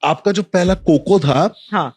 आपका जो पहला कोको था, हाँ,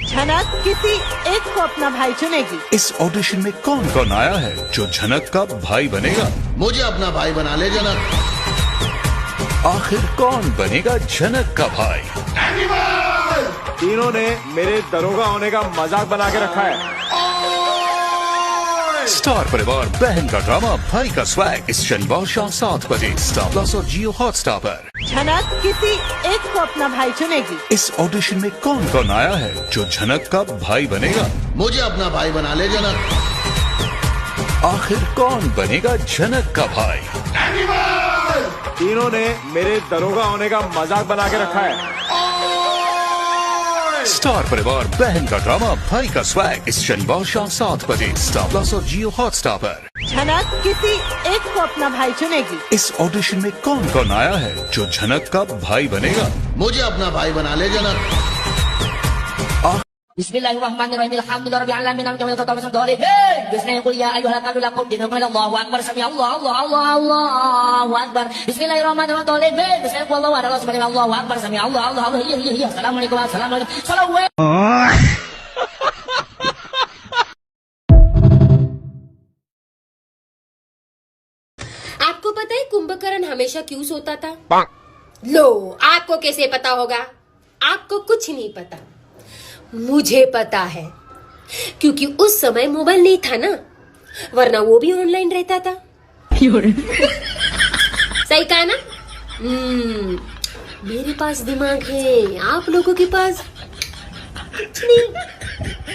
झनक किसी एक को अपना भाई चुनेगी। इस ऑडिशन में कौन कौन आया है जो झनक का भाई बनेगा? मुझे अपना भाई बना ले जनक। आखिर कौन बनेगा झनक का भाई? तीनों ने मेरे दरोगा होने का मजाक बना के रखा है। स्टार परिवार बहन का ड्रामा भाई का स्वैग इस शनिवार शाम 7 बजे स्टार प्लस और जियो हॉटस्टार पर। झनक किसी एक को अपना भाई चुनेगी। इस ऑडिशन में कौन कौन आया है जो झनक का भाई बनेगा? मुझे अपना भाई बना ले जनक। आखिर कौन बनेगा झनक का भाई? तीनों ने मेरे दरोगा होने का मजाक बना के रखा है। स्टार परिवार बहन का ड्रामा भाई का स्वैग इस शनिवार शाम 7 बजे स्टार प्लस और जियो हॉटस्टार पर। झनक किसी एक को अपना भाई चुनेगी। इस ऑडिशन में कौन कौन आया है जो झनक का भाई बनेगा? मुझे अपना भाई बना ले जनक। Bismillahirrahmanirrahim. Alhamdulillahirabbil alamin. Alhamdulillah rabbil alamin. Bismillah qul ya ayyuhal kafirun qul Allahu akbar. Sami Allahu akbar. Bismillahirrahmanirrahim. Bismillah qul Allahu akbar. Sami Allahu akbar. Sami Allahu akbar. Assalamualaikum. Assalamualaikum. Salawat. आपको पता है कुंभकर्ण हमेशा क्यों सोता था? लो, आपको कैसे पता होगा? आपको कुछ नहीं पता, मुझे पता है, क्योंकि उस समय मोबाइल नहीं था ना, वरना वो भी ऑनलाइन रहता था। सही कहा ना? मेरे पास दिमाग है, आप लोगों के पास कुछ नहीं,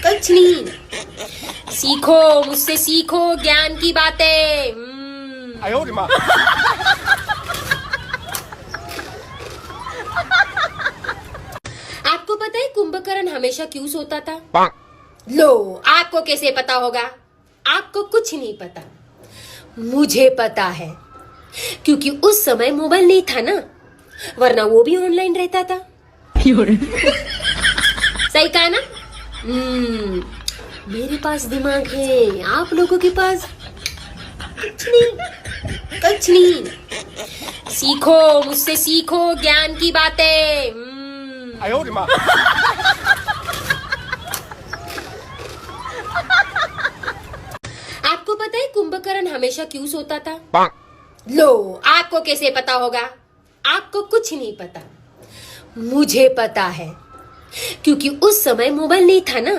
कुछ नहीं। सीखो, मुझसे सीखो ज्ञान की बातें। आपको पता है कुंभकर्ण हमेशा क्यों सोता था? लो, आपको कैसे पता होगा? आपको कुछ नहीं पता, मुझे पता है, क्योंकि उस समय मोबाइल नहीं था ना, वरना वो भी ऑनलाइन रहता था। सही कहा ना? मेरे पास दिमाग है, आप लोगों के पास कुछ नहीं, कुछ नहीं। सीखो, मुझसे सीखो ज्ञान की बातें। आपको पता है कुंभकर्ण हमेशा क्यों सोता था? लो, आपको कैसे पता होगा? आपको कुछ नहीं पता, मुझे पता है, क्योंकि उस समय मोबाइल नहीं था ना,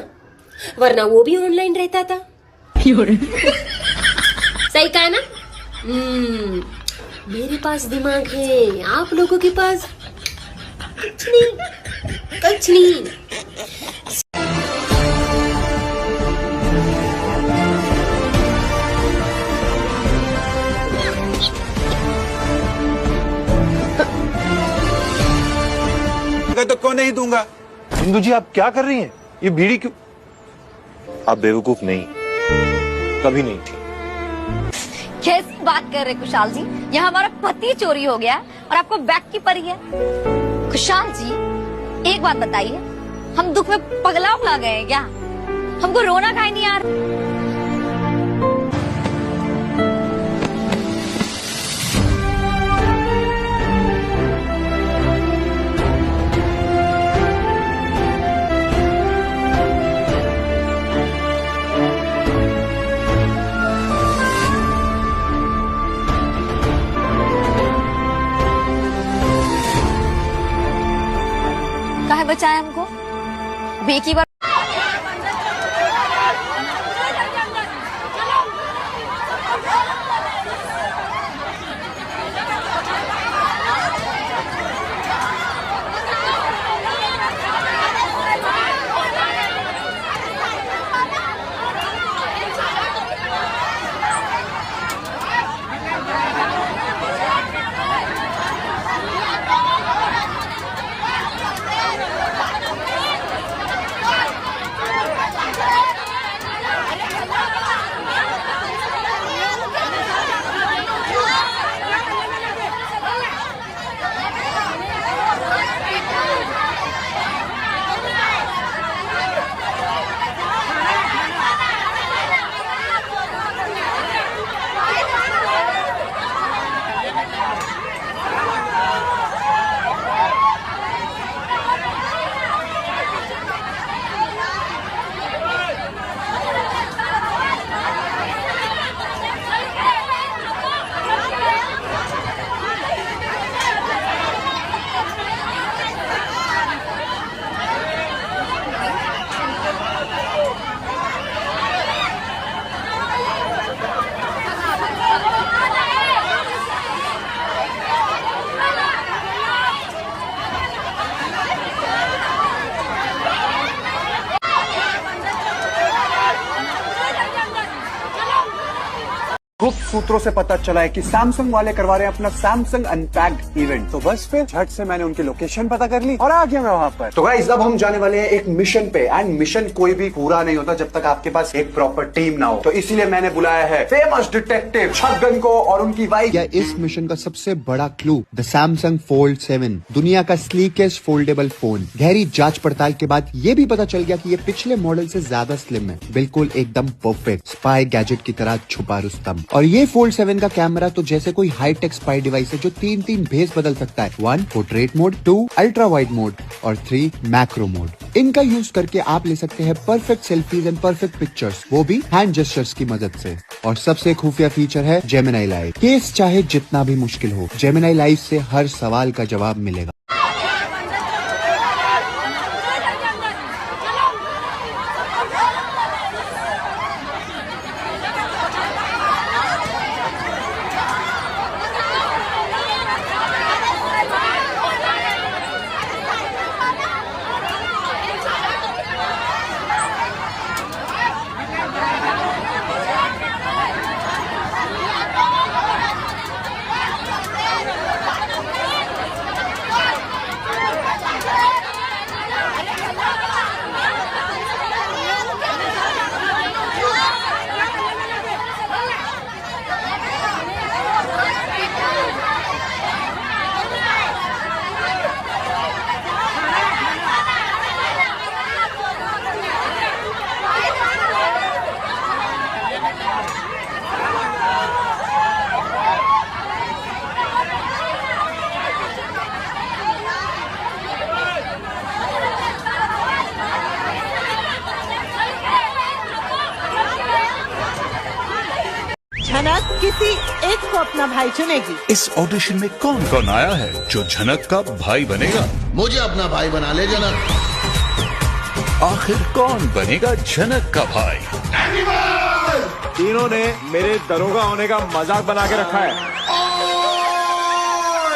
वरना वो भी ऑनलाइन रहता था। सही कहा ना? मेरे पास दिमाग है, आप लोगों के पास कुछ नहीं, कुछ नहीं। तो क्यों नहीं दूंगा? इंदु जी, आप क्या कर रही हैं? ये बीड़ी क्यों? आप बेवकूफ नहीं, कभी नहीं थी। कैसी बात कर रहे कुशाल जी? यहाँ हमारा पति चोरी हो गया और आपको बैग की पड़ी है। कुशाल जी, एक बात बताइए, हम दुख में पगला उगला गए हैं क्या? हमको रोना काहे नहीं आ रहा? काहे बचाया हमको? अब एक ही बार गुप्त सूत्रों से पता चला है कि सैमसंग वाले करवा रहे हैं अपना सैमसंग अनपैक्ड इवेंट। तो बस फिर झट से मैंने उनकी लोकेशन पता कर ली और आ गया मैं वहां पर। तो गाइस अब हम जाने वाले हैं एक मिशन पे, एंड मिशन कोई भी पूरा नहीं होता जब तक आपके पास एक प्रॉपर टीम ना हो। तो इसीलिए मैंने बुलाया है फेमस डिटेक्टिव छगन को और उनकी वाइफ। या इस मिशन का सबसे बड़ा क्लू द सैमसंग फोल्ड 7, दुनिया का स्लीकेस्ट फोल्डेबल फोन। गहरी जांच पड़ताल के बाद ये भी पता चल गया कि ये पिछले मॉडल से ज्यादा स्लिम है, बिल्कुल एकदम परफेक्ट स्पाई गैजेट की तरह छुपा रुस्तम। और ये फोल्ड 7 का कैमरा तो जैसे कोई हाईटेक स्पाई डिवाइस है जो 3 भेस बदल सकता है। 1 portrait mode, 2 ultra wide mode और 3 मैक्रो मोड। इनका यूज करके आप ले सकते हैं perfect selfies and perfect pictures, वो भी हैंड जेस्चर्स की मदद से। और सबसे खुफिया फीचर है जेमिनी लाइव। केस चाहे जितना भी मुश्किल हो, जेमिनी लाइव से हर सवाल का जवाब मिलेगा। झनक किसी एक को अपना भाई चुनेगी। इस ऑडिशन में कौन कौन आया है जो झनक का भाई बनेगा? मुझे अपना भाई बना ले जनक। आखिर कौन बनेगा झनक का भाई? तीनों ने मेरे दरोगा होने का मजाक बना के रखा है।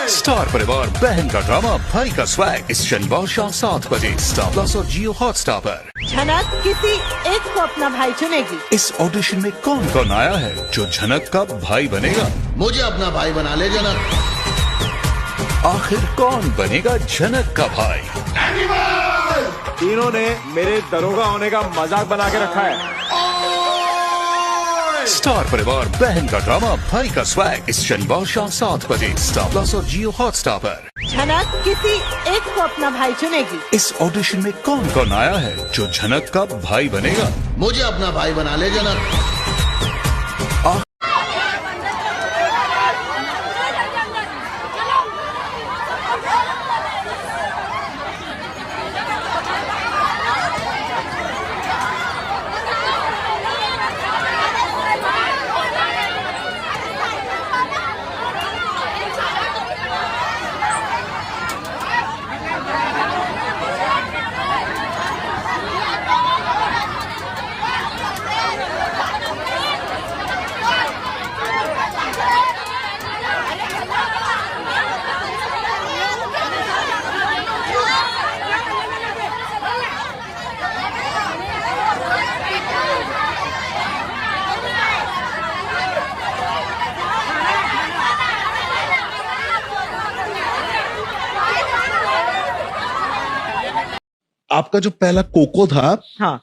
स्टार परिवार बहन का ड्रामा भाई का स्वैग इस शनिवार शाम 7 बजे स्टार प्लस और जियो हॉटस्टार पर। झनक किसी एक को अपना भाई चुनेगी। इस ऑडिशन में कौन कौन आया है जो झनक का भाई बनेगा? मुझे अपना भाई बना ले जनक। आखिर कौन बनेगा झनक का भाई? तीनों ने मेरे दरोगा होने का मजाक बना के रखा है। स्टार परिवार बहन का ड्रामा भाई का स्वैग इस शनिवार शाम 7 बजे स्टार प्लस और जियो हॉटस्टार पर। झनक किसी एक को अपना भाई चुनेगी। इस ऑडिशन में कौन कौन आया है जो झनक का भाई बनेगा? मुझे अपना भाई बना ले जनक। आपका जो पहला कोको था, हाँ,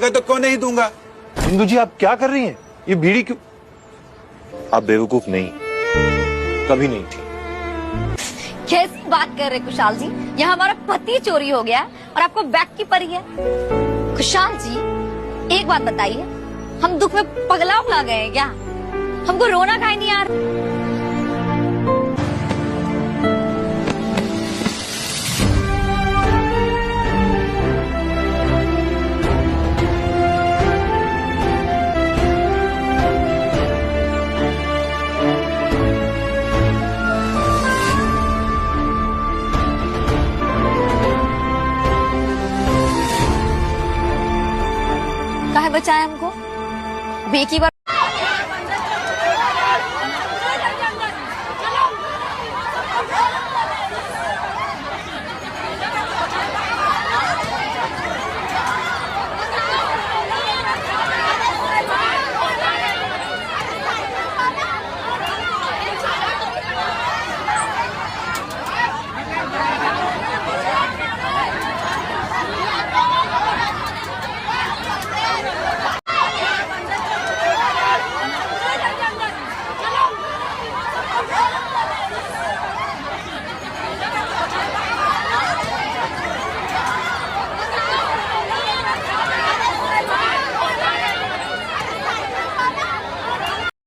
तो क्यों नहीं दूंगा। इंदु जी आप क्या कर रही हैं? ये बीड़ी क्यों? आप बेवकूफ नहीं, कभी नहीं थी। कैसी बात कर रहे कुशाल जी? यहाँ हमारा पति चोरी हो गया और आपको बैग की पड़ी है। कुशाल जी एक बात बताइए, हम दुख में पगला उगला गए हैं क्या? हमको रोना काहे नहीं आ रहा? काहे बचाए हमको? अब एक ही बार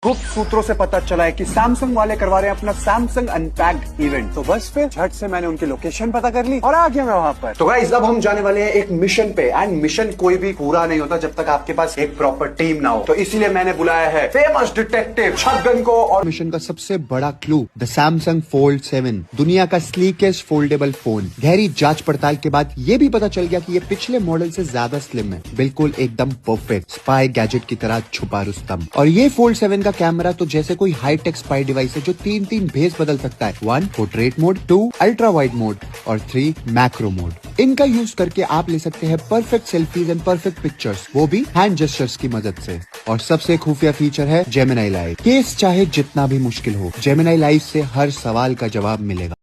गुप्त सूत्रों से पता चला है कि सैमसंग वाले करवा रहे हैं अपना सैमसंग अनपैक्ड इवेंट। तो बस फिर झट से मैंने उनकी लोकेशन पता कर ली और आ गया मैं वहां पर। तो गाइस अब हम जाने वाले हैं एक मिशन पे, एंड मिशन कोई भी पूरा नहीं होता जब तक आपके पास एक प्रॉपर टीम ना हो। तो इसीलिए मैंने बुलाया है फेमस डिटेक्टिव छगन को। और मिशन का सबसे बड़ा क्लू द सैमसंग फोल्ड 7, दुनिया का स्लीकेस्ट फोल्डेबल फोन। गहरी जांच पड़ताल के बाद ये भी पता चल गया कि ये पिछले मॉडल से ज्यादा स्लिम है, बिल्कुल एकदम परफेक्ट स्पाई गैजेट की तरह छुपा रुस्तम। और ये फोल्ड 7 का कैमरा तो जैसे कोई हाईटेक स्पाई डिवाइस है जो 3 भेस बदल सकता है। 1 portrait mode, 2 ultra wide mode और 3 मैक्रो मोड। इनका यूज करके आप ले सकते हैं perfect selfies and perfect pictures, वो भी हैंड जेस्चर्स की मदद से। और सबसे खुफिया फीचर है जेमिनी लाइव। केस चाहे जितना भी मुश्किल हो, जेमिनी लाइव से हर सवाल का जवाब मिलेगा।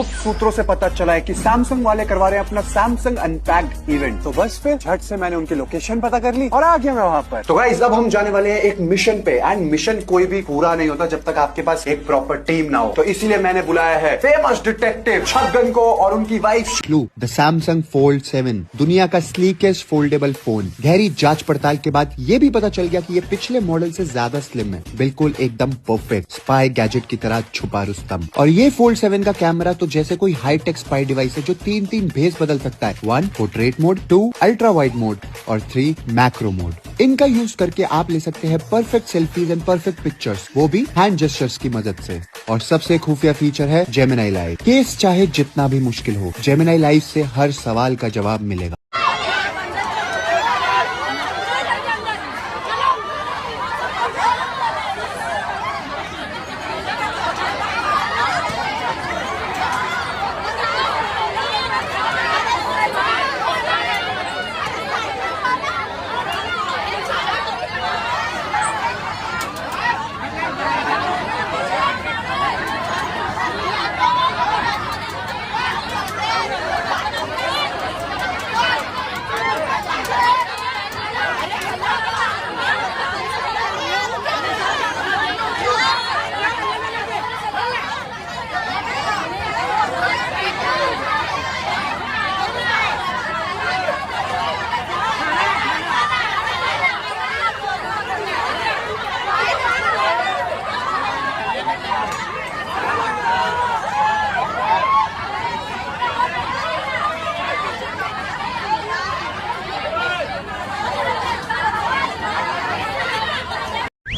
गुप्त सूत्रों से पता चला है कि सैमसंग वाले करवा रहे हैं अपना सैमसंग अनपैक्ड इवेंट। तो बस फिर झट से मैंने उनकी लोकेशन पता कर ली और आ गया मैं वहां पर। तो गाइस अब हम जाने वाले हैं एक मिशन पे, एंड मिशन कोई भी पूरा नहीं होता जब तक आपके पास एक प्रॉपर टीम ना हो। तो इसीलिए मैंने बुलाया है फेमस डिटेक्टिव छगन को और उनकी wife clue the Samsung fold 7, दुनिया का स्लीकेस्ट फोल्डेबल फोन। गहरी जांच पड़ताल के बाद ये भी पता चल गया कि ये पिछले मॉडल से ज्यादा स्लिम है, बिल्कुल एकदम परफेक्ट स्पाई गैजेट की तरह छुपा रुस्तम। और ये फोल्ड 7 का कैमरा तो जैसे कोई हाईटेक स्पाई डिवाइस है जो 3 भेस बदल सकता है। 1 portrait mode, 2 ultra wide mode और 3 मैक्रो मोड। इनका यूज करके आप ले सकते हैं perfect selfies and perfect pictures, वो भी हैंड जेस्चर्स की मदद से। और सबसे खुफिया फीचर है जेमिनी लाइव। केस चाहे जितना भी मुश्किल हो, जेमिनी लाइव से हर सवाल का जवाब मिलेगा।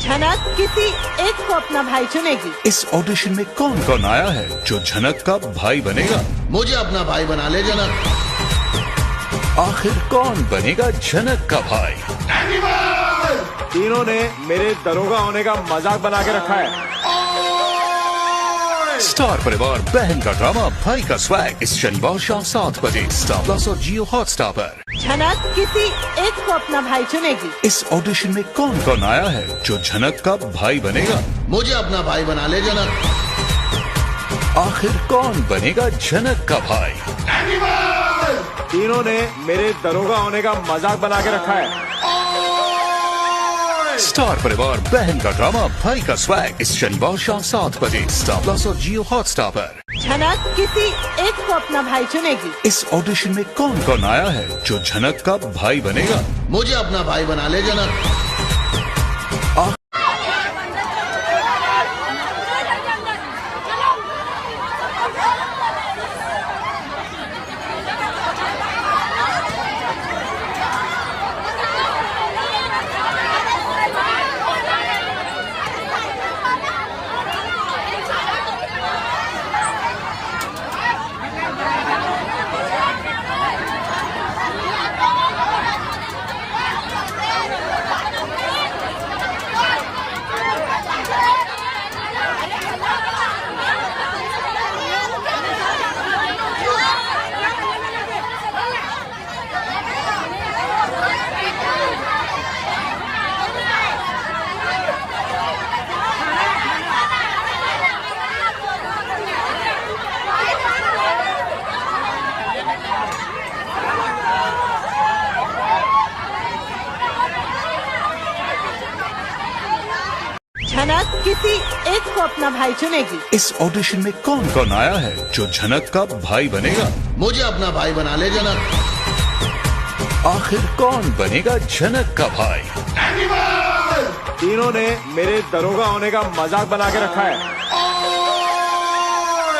झनक किसी एक को अपना भाई चुनेगी। इस ऑडिशन में कौन कौन आया है जो झनक का भाई बनेगा? मुझे अपना भाई बना ले जनक। आखिर कौन बनेगा झनक का भाई? तीनों ने मेरे दरोगा होने का मजाक बना के रखा है। स्टार परिवार बहन का ड्रामा भाई का स्वैग इस शनिवार शाम 7 बजे स्टार प्लस और जियो हॉटस्टार पर। झनक किसी एक को अपना भाई चुनेगी। इस ऑडिशन में कौन कौन आया है जो झनक का भाई बनेगा? मुझे अपना भाई बना ले जनक। आखिर कौन बनेगा झनक का भाई? तीनों ने मेरे दरोगा होने का मजाक बना के रखा है। स्टार परिवार बहन का ड्रामा भाई का स्वैग इस शनिवार शाम 7 बजे स्टार प्लस और जियो हॉटस्टार पर। झनक किसी एक को अपना भाई चुनेगी। इस ऑडिशन में कौन कौन आया है जो झनक का भाई बनेगा? मुझे अपना भाई बना ले जनक। झनक किसी एक को अपना भाई चुनेगी। इस ऑडिशन में कौन कौन आया है जो झनक का भाई बनेगा? मुझे अपना भाई बना ले जनक। आखिर कौन बनेगा झनक का भाई? तीनों ने मेरे दरोगा होने का मजाक बना के रखा है।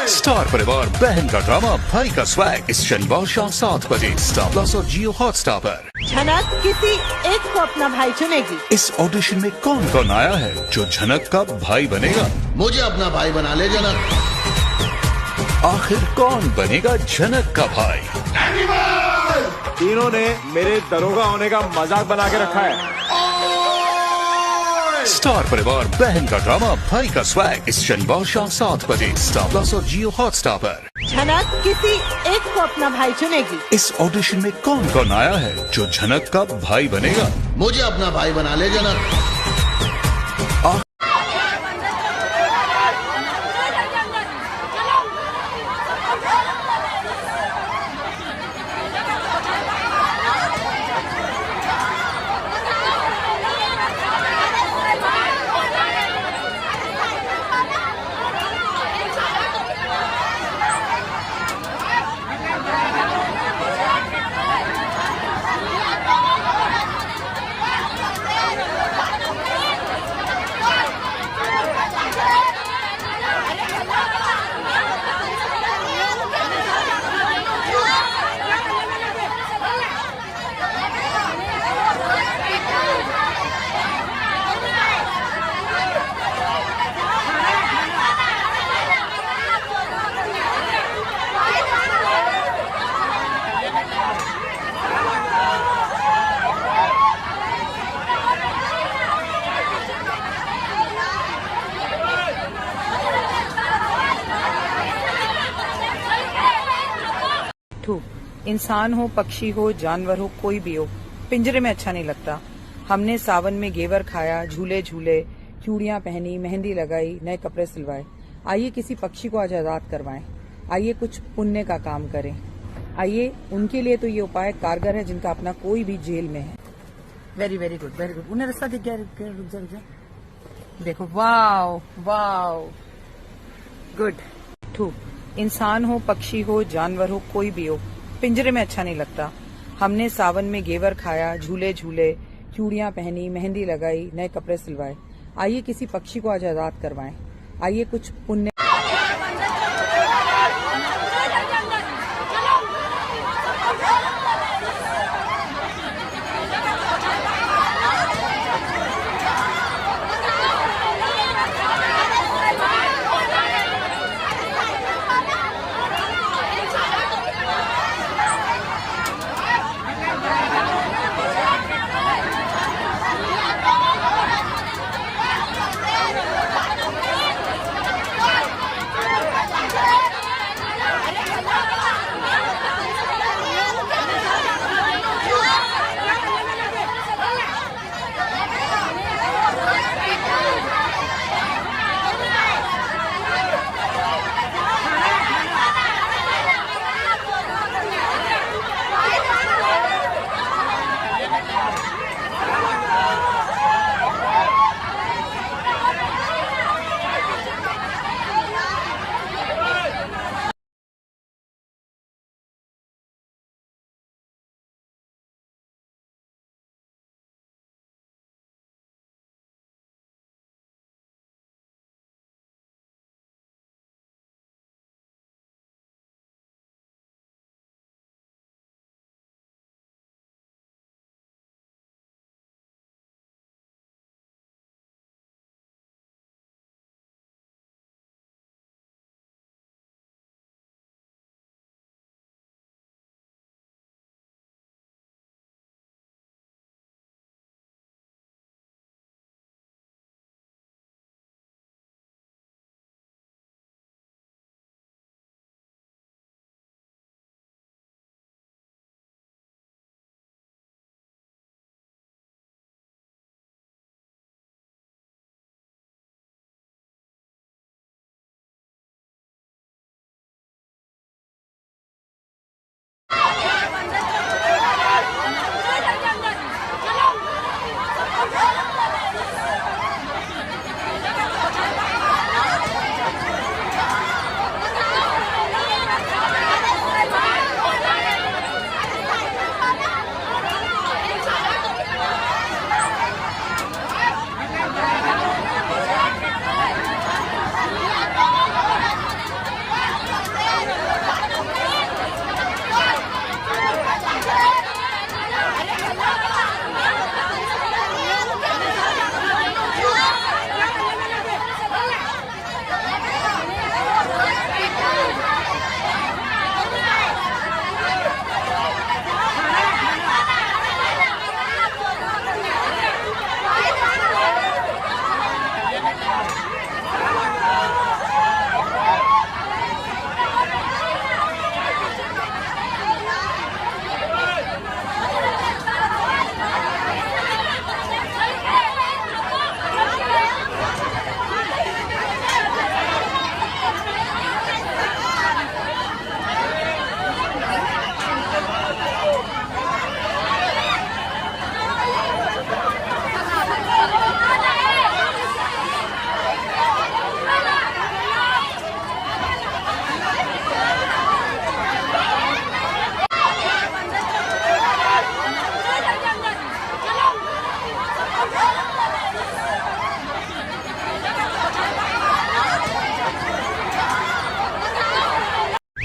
स्टार परिवार बहन का ड्रामा भाई का स्वैग इस शनिवार शाम 7 बजे स्टार प्लस और जियो हॉटस्टार पर। झनक किसी एक को अपना भाई चुनेगी। इस ऑडिशन में कौन कौन आया है जो झनक का भाई बनेगा? मुझे अपना भाई बना ले जनक। आखिर कौन बनेगा झनक का भाई? तीनों ने मेरे दरोगा होने का मजाक बना के रखा है। स्टार परिवार बहन का ड्रामा भाई का स्वैग इस शनिवार शाम 7 बजे स्टार प्लस और जियो हॉटस्टार पर। झनक किसी एक को अपना भाई चुनेगी। इस ऑडिशन में कौन कौन आया है जो झनक का भाई बनेगा? मुझे अपना भाई बना ले जनक। इंसान हो, पक्षी हो, जानवर हो, कोई भी हो, पिंजरे में अच्छा नहीं लगता। हमने सावन में घेवर खाया, झूले झूले, चूड़ियां पहनी, मेहंदी लगाई, नए कपड़े सिलवाए। आइए किसी पक्षी को आज आजाद करवाएं। आइए कुछ पुण्य का काम करें। आइए, उनके लिए तो ये उपाय कारगर है जिनका अपना कोई भी जेल में है। Very very good, very good. उन्हें रास्ता दिख गया, रुक जा। देखो, वाओ वाओ, गुड। 2, इंसान हो, पक्षी हो, जानवर हो, कोई भी हो, पिंजरे में अच्छा नहीं लगता। हमने सावन में घेवर खाया, झूले झूले, चूड़ियां पहनी, मेहंदी लगाई, नए कपड़े सिलवाए। आइए किसी पक्षी को आज आजाद करवाएं। आइए कुछ पुण्य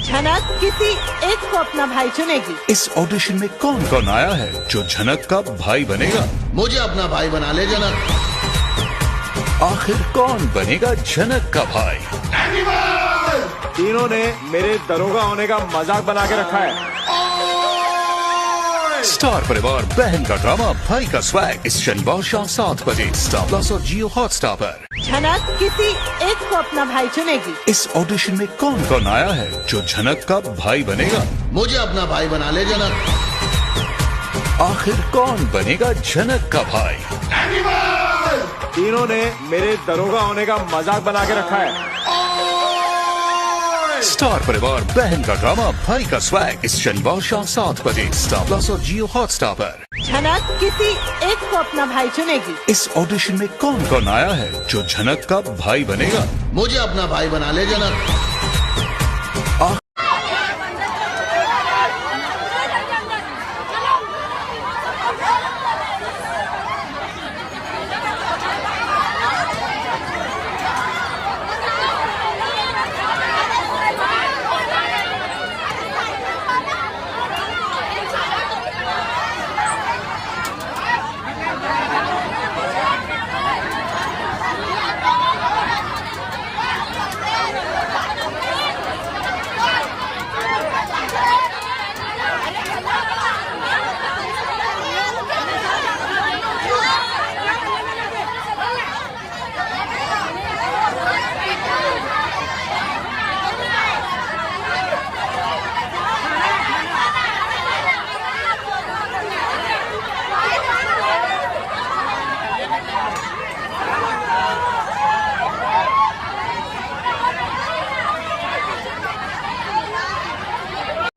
झनक किसी एक को अपना भाई चुनेगी। इस ऑडिशन में कौन कौन आया है जो झनक का भाई बनेगा? मुझे अपना भाई बना ले जनक। आखिर कौन बनेगा झनक का भाई? तीनों ने मेरे दरोगा होने का मजाक बना के रखा है। स्टार परिवार बहन का ड्रामा भाई का स्वैग इस शनिवार शाम 7 बजे स्टार प्लस और जियो हॉटस्टार पर। झनक किसी एक को अपना भाई चुनेगी। इस ऑडिशन में कौन कौन आया है जो झनक का भाई बनेगा? मुझे अपना भाई बना ले जनक। आखिर कौन बनेगा झनक का भाई? तीनों ने मेरे दरोगा होने का मजाक बना के रखा है। स्टार परिवार बहन का ड्रामा भाई का स्वैग इस शनिवार शाम 7 बजे स्टार प्लस और जियो हॉटस्टार पर। झनक किसी एक को अपना भाई चुनेगी। इस ऑडिशन में कौन कौन आया है जो झनक का भाई बनेगा? मुझे अपना भाई बना ले जनक।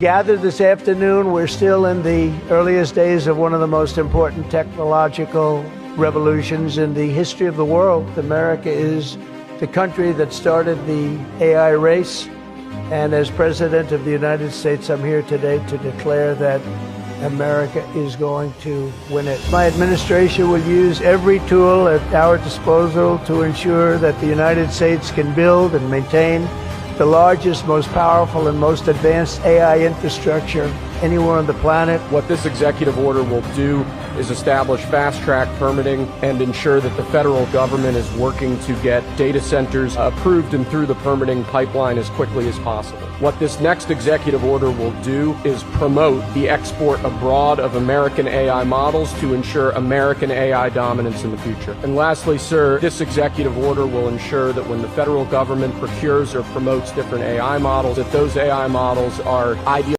Gathered this afternoon, we're still in the earliest days of one of the most important technological revolutions in the history of the world. America is the country that started the AI race, and as President of the United States, I'm here today to declare that America is going to win it. My administration will use every tool at our disposal to ensure that the United States can build and maintain the largest, most powerful, and most advanced AI infrastructure anywhere on the planet. What this executive order will do is establish fast-track permitting and ensure that the federal government is working to get data centers approved and through the permitting pipeline as quickly as possible. What this next executive order will do is promote the export abroad of American AI models to ensure American AI dominance in the future. And lastly, sir, this executive order will ensure that when the federal government procures or promotes different AI models, that those AI models are ideal.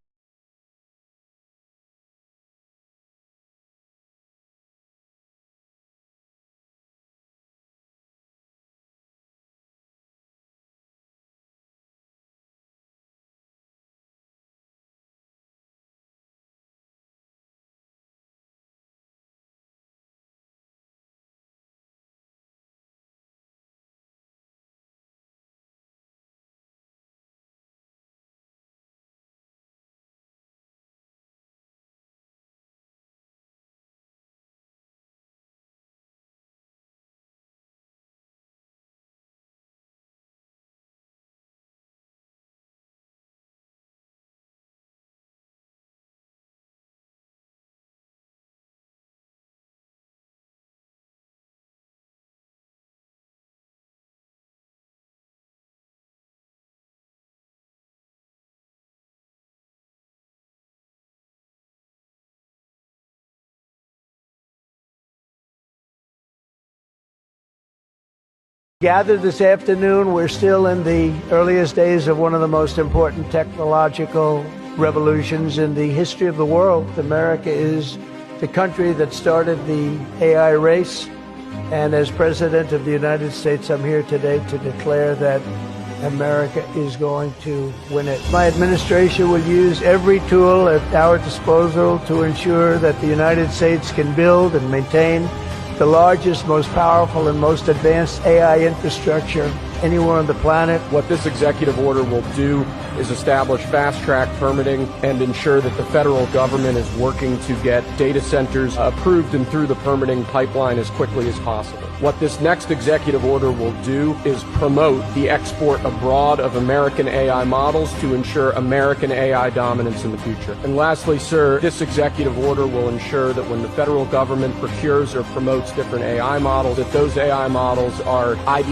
Gathered this afternoon, we're still in the earliest days of one of the most important technological revolutions in the history of the world. America is the country that started the AI race, and as President of the United States, I'm here today to declare that America is going to win it. My administration will use every tool at our disposal to ensure that the United States can build and maintain the largest, most powerful, and most advanced AI infrastructure anywhere on the planet. What this executive order will do is establish fast-track permitting and ensure that the federal government is working to get data centers approved and through the permitting pipeline as quickly as possible. What this next executive order will do is promote the export abroad of American AI models to ensure American AI dominance in the future. And lastly, sir, this executive order will ensure that when the federal government procures or promotes different AI models, that those AI models are ideal.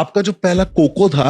आपका जो पहला cocoa था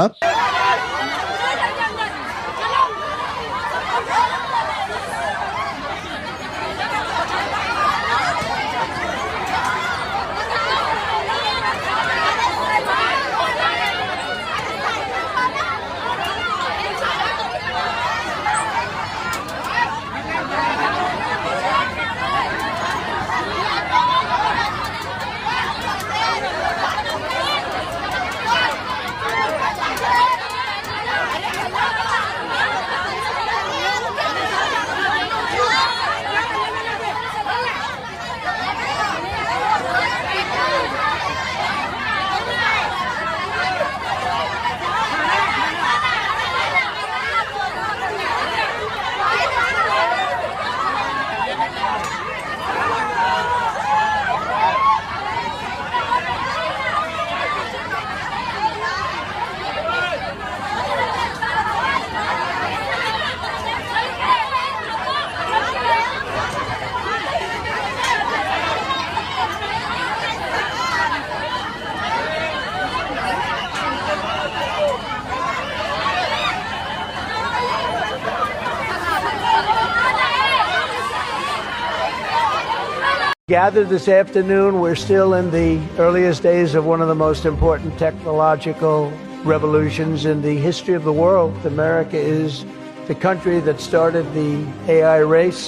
gathered this afternoon. We're still in the earliest days of one of the most important technological revolutions in the history of the world. America is the country that started the AI race.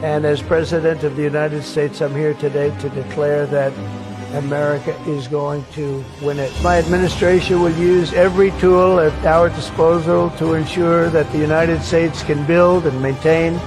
And as President of the United States, I'm here today to declare that America is going to win it. My administration will use every tool at our disposal to ensure that the United States can build and maintain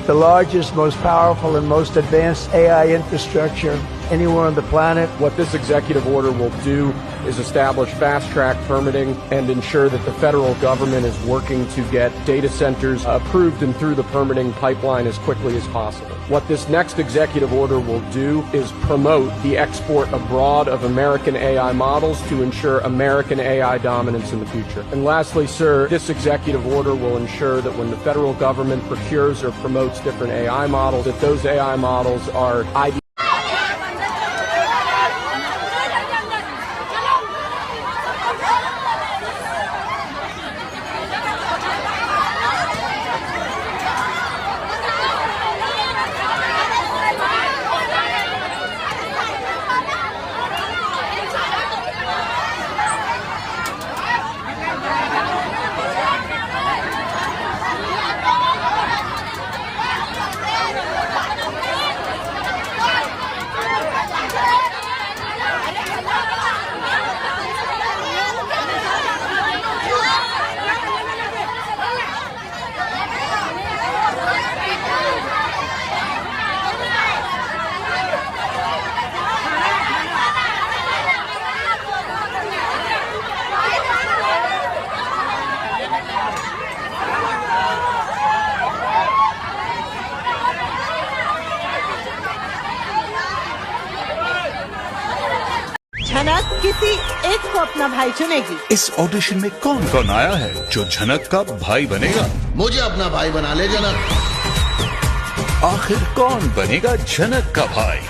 the largest, most powerful, and most advanced AI infrastructure anywhere on the planet. What this executive order will do is establish fast-track permitting and ensure that the federal government is working to get data centers approved and through the permitting pipeline as quickly as possible. What this next executive order will do is promote the export abroad of American AI models to ensure American AI dominance in the future. And lastly, sir, this executive order will ensure that when the federal government procures or promotes different AI models, that those AI models are ID. झनक किसी एक को अपना भाई चुनेगी। इस audition में कौन कौन आया है जो झनक का भाई बनेगा? मुझे अपना भाई बना ले जनक। आखिर कौन बनेगा झनक का भाई?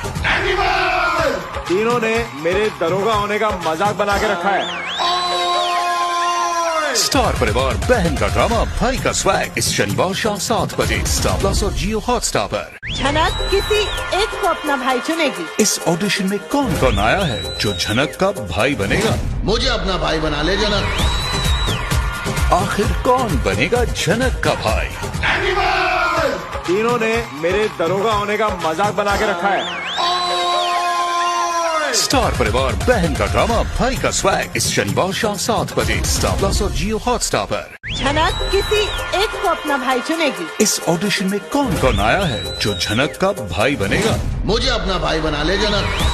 तीनों ने मेरे दरोगा होने का मजाक बना के रखा है। स्टार परिवार बहन का ड्रामा भाई का स्वैग इस शनिवार शाम 7 बजे स्टार प्लस और जियो हॉटस्टार पर। झनक किसी एक को अपना भाई चुनेगी। इस ऑडिशन में कौन कौन आया है जो झनक का भाई बनेगा? मुझे अपना भाई बना ले जनक। आखिर कौन बनेगा झनक का भाई? तीनों ने मेरे दरोगा होने का मजाक बना के रखा है। स्टार परिवार बहन का ड्रामा भाई का स्वैग इस शनिवार शाम 7 बजे स्टार प्लस और जियो हॉटस्टार पर। झनक किसी एक को अपना भाई चुनेगी। इस ऑडिशन में कौन कौन आया है जो झनक का भाई बनेगा? मुझे अपना भाई बना ले जनक।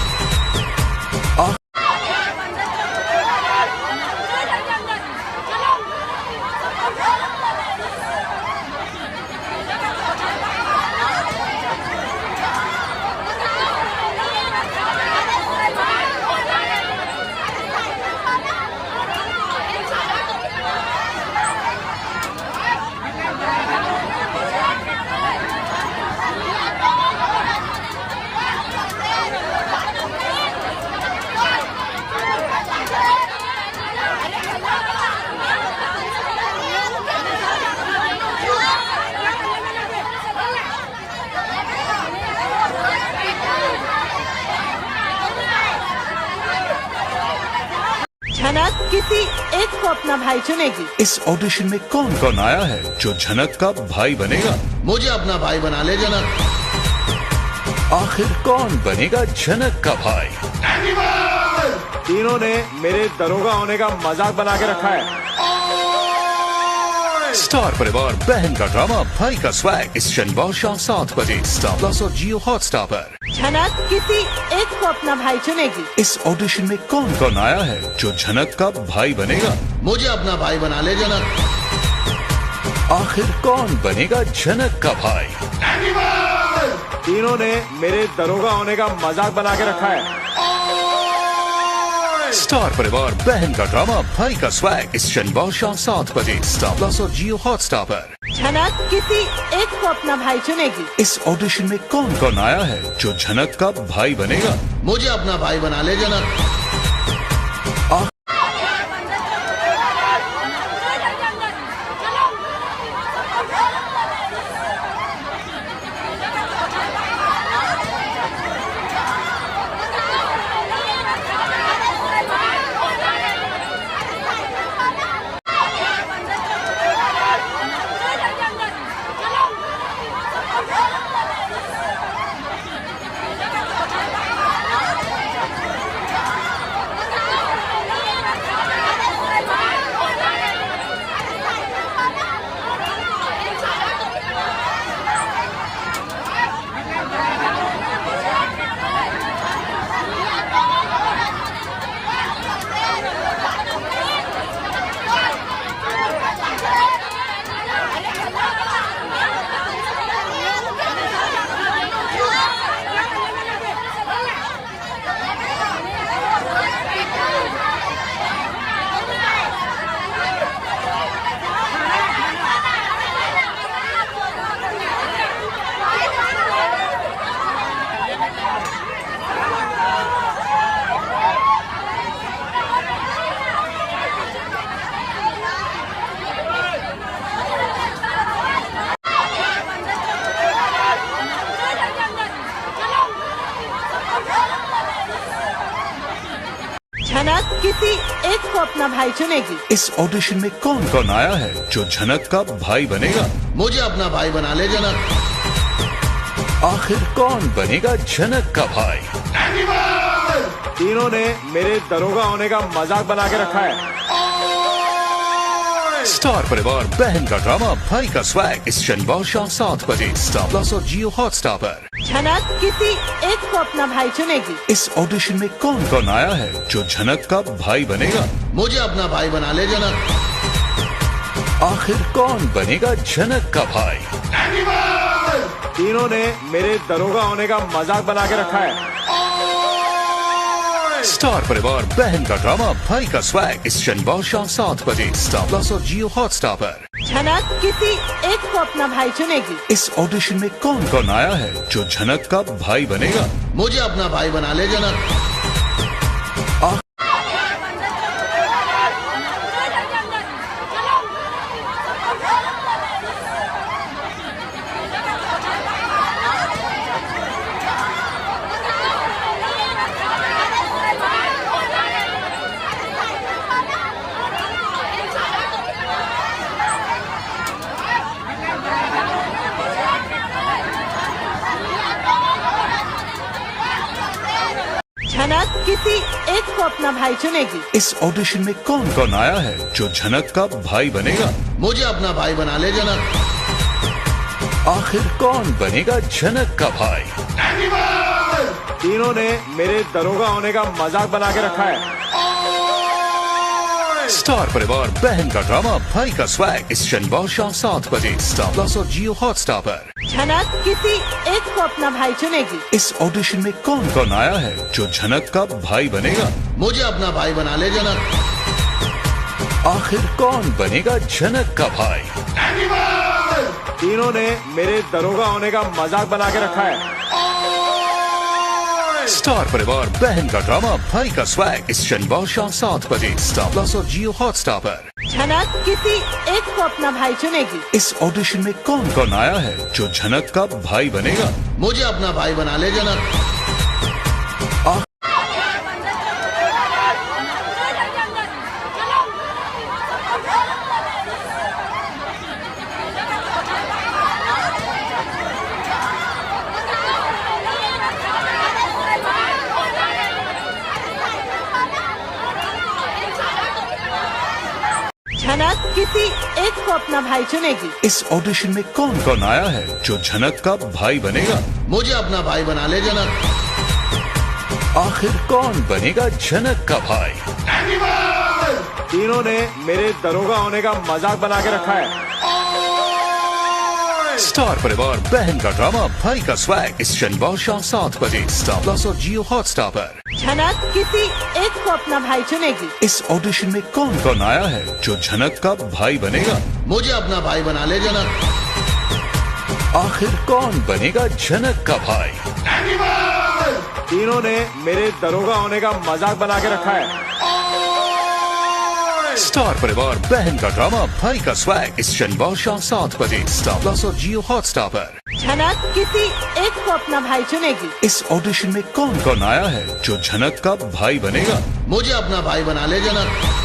एक को अपना भाई चुनेगी। इस ऑडिशन में कौन कौन आया है जो झनक का भाई बनेगा? मुझे अपना भाई बना ले जनक। आखिर कौन बनेगा झनक का भाई? तीनों ने मेरे दरोगा होने का मजाक बना के रखा है। स्टार परिवार बहन का ड्रामा भाई का स्वैग इस शनिवार शाम 7 बजे स्टार प्लस और जियो हॉटस्टार पर। झनक किसी एक को अपना भाई चुनेगी। इस ऑडिशन में कौन कौन आया है जो झनक का भाई बनेगा? मुझे अपना भाई बना ले जनक। आखिर कौन बनेगा झनक का भाई? तीनों ने मेरे दरोगा होने का मजाक बना के रखा है। स्टार परिवार बहन का ड्रामा भाई का स्वैग इस शनिवार शाम 7 बजे स्टार प्लस और जियो हॉटस्टार पर। झनक किसी एक को अपना भाई चुनेगी। इस ऑडिशन में कौन कौन आया है जो झनक का भाई बनेगा? मुझे अपना भाई बना ले जनक। झनक किसी एक को अपना भाई चुनेगी। इस ऑडिशन में कौन कौन आया है जो झनक का भाई बनेगा? मुझे अपना भाई बना ले जनक। आखिर कौन बनेगा झनक का भाई? तीनों ने मेरे दरोगा होने का मजाक बना के रखा है। स्टार परिवार बहन का ड्रामा भाई का स्वैग इस शनिवार शाम 7 बजे स्टार प्लस और जियो हॉटस्टार पर। झनक किसी एक को अपना भाई चुनेगी। इस ऑडिशन में कौन कौन आया है जो झनक का भाई बनेगा? मुझे अपना भाई बना ले जनक। आखिर कौन बनेगा झनक का भाई? तीनों ने मेरे दरोगा होने का मजाक बना के रखा है। स्टार परिवार बहन का ड्रामा भाई का स्वैग इस शनिवार शाम 7 बजे स्टार प्लस और जियो हॉटस्टार पर। झनक किसी एक को अपना भाई चुनेगी। इस ऑडिशन में कौन कौन आया है जो झनक का भाई बनेगा? मुझे अपना भाई बना ले जनक। झनक किसी एक को अपना भाई चुनेगी। इस ऑडिशन में कौन कौन आया है जो झनक का भाई बनेगा? मुझे अपना भाई बना ले जनक। आखिर कौन बनेगा झनक का भाई? तीनों ने मेरे दरोगा होने का मजाक बना के रखा है। स्टार परिवार बहन का ड्रामा भाई का स्वैग इस शनिवार शाम 7 बजे स्टार प्लस और जियो हॉटस्टार पर। झनक किसी एक को अपना भाई चुनेगी। इस ऑडिशन में कौन कौन आया है जो झनक का भाई बनेगा? मुझे अपना भाई बना ले जनक। आखिर कौन बनेगा झनक का भाई? तीनों ने मेरे दरोगा होने का मजाक बना के रखा है। स्टार परिवार बहन का ड्रामा भाई का स्वैग इस शनिवार शाम 7 बजे स्टार प्लस और जियो हॉटस्टार पर। झनक किसी एक को अपना भाई चुनेगी। इस ऑडिशन में कौन कौन आया है जो झनक का भाई बनेगा? मुझे अपना भाई बना ले जनक। अपना भाई चुनेगी। इस ऑडिशन में कौन कौन आया है जो झनक का भाई बनेगा? मुझे अपना भाई बना ले जनक। आखिर कौन बनेगा झनक का भाई? तीनों ने मेरे दरोगा होने का मजाक बना के रखा है। स्टार परिवार बहन का ड्रामा भाई का स्वैग इस शनिवार शाम 7 बजे स्टार प्लस और जियो हॉटस्टार पर। झनक किसी एक को अपना भाई चुनेगी। इस ऑडिशन में कौन कौन आया है जो झनक का भाई बनेगा? मुझे अपना भाई बना ले जनक। आखिर कौन बनेगा झनक का भाई? तीनों ने मेरे दरोगा होने का मजाक बना के रखा है। स्टार परिवार बहन का ड्रामा भाई का स्वैग इस शनिवार शाम 7 बजे स्टार प्लस और जियो हॉटस्टार पर। झनक किसी एक को अपना भाई चुनेगी। इस ऑडिशन में कौन कौन आया है जो झनक का भाई बनेगा? मुझे अपना भाई बना ले जनक।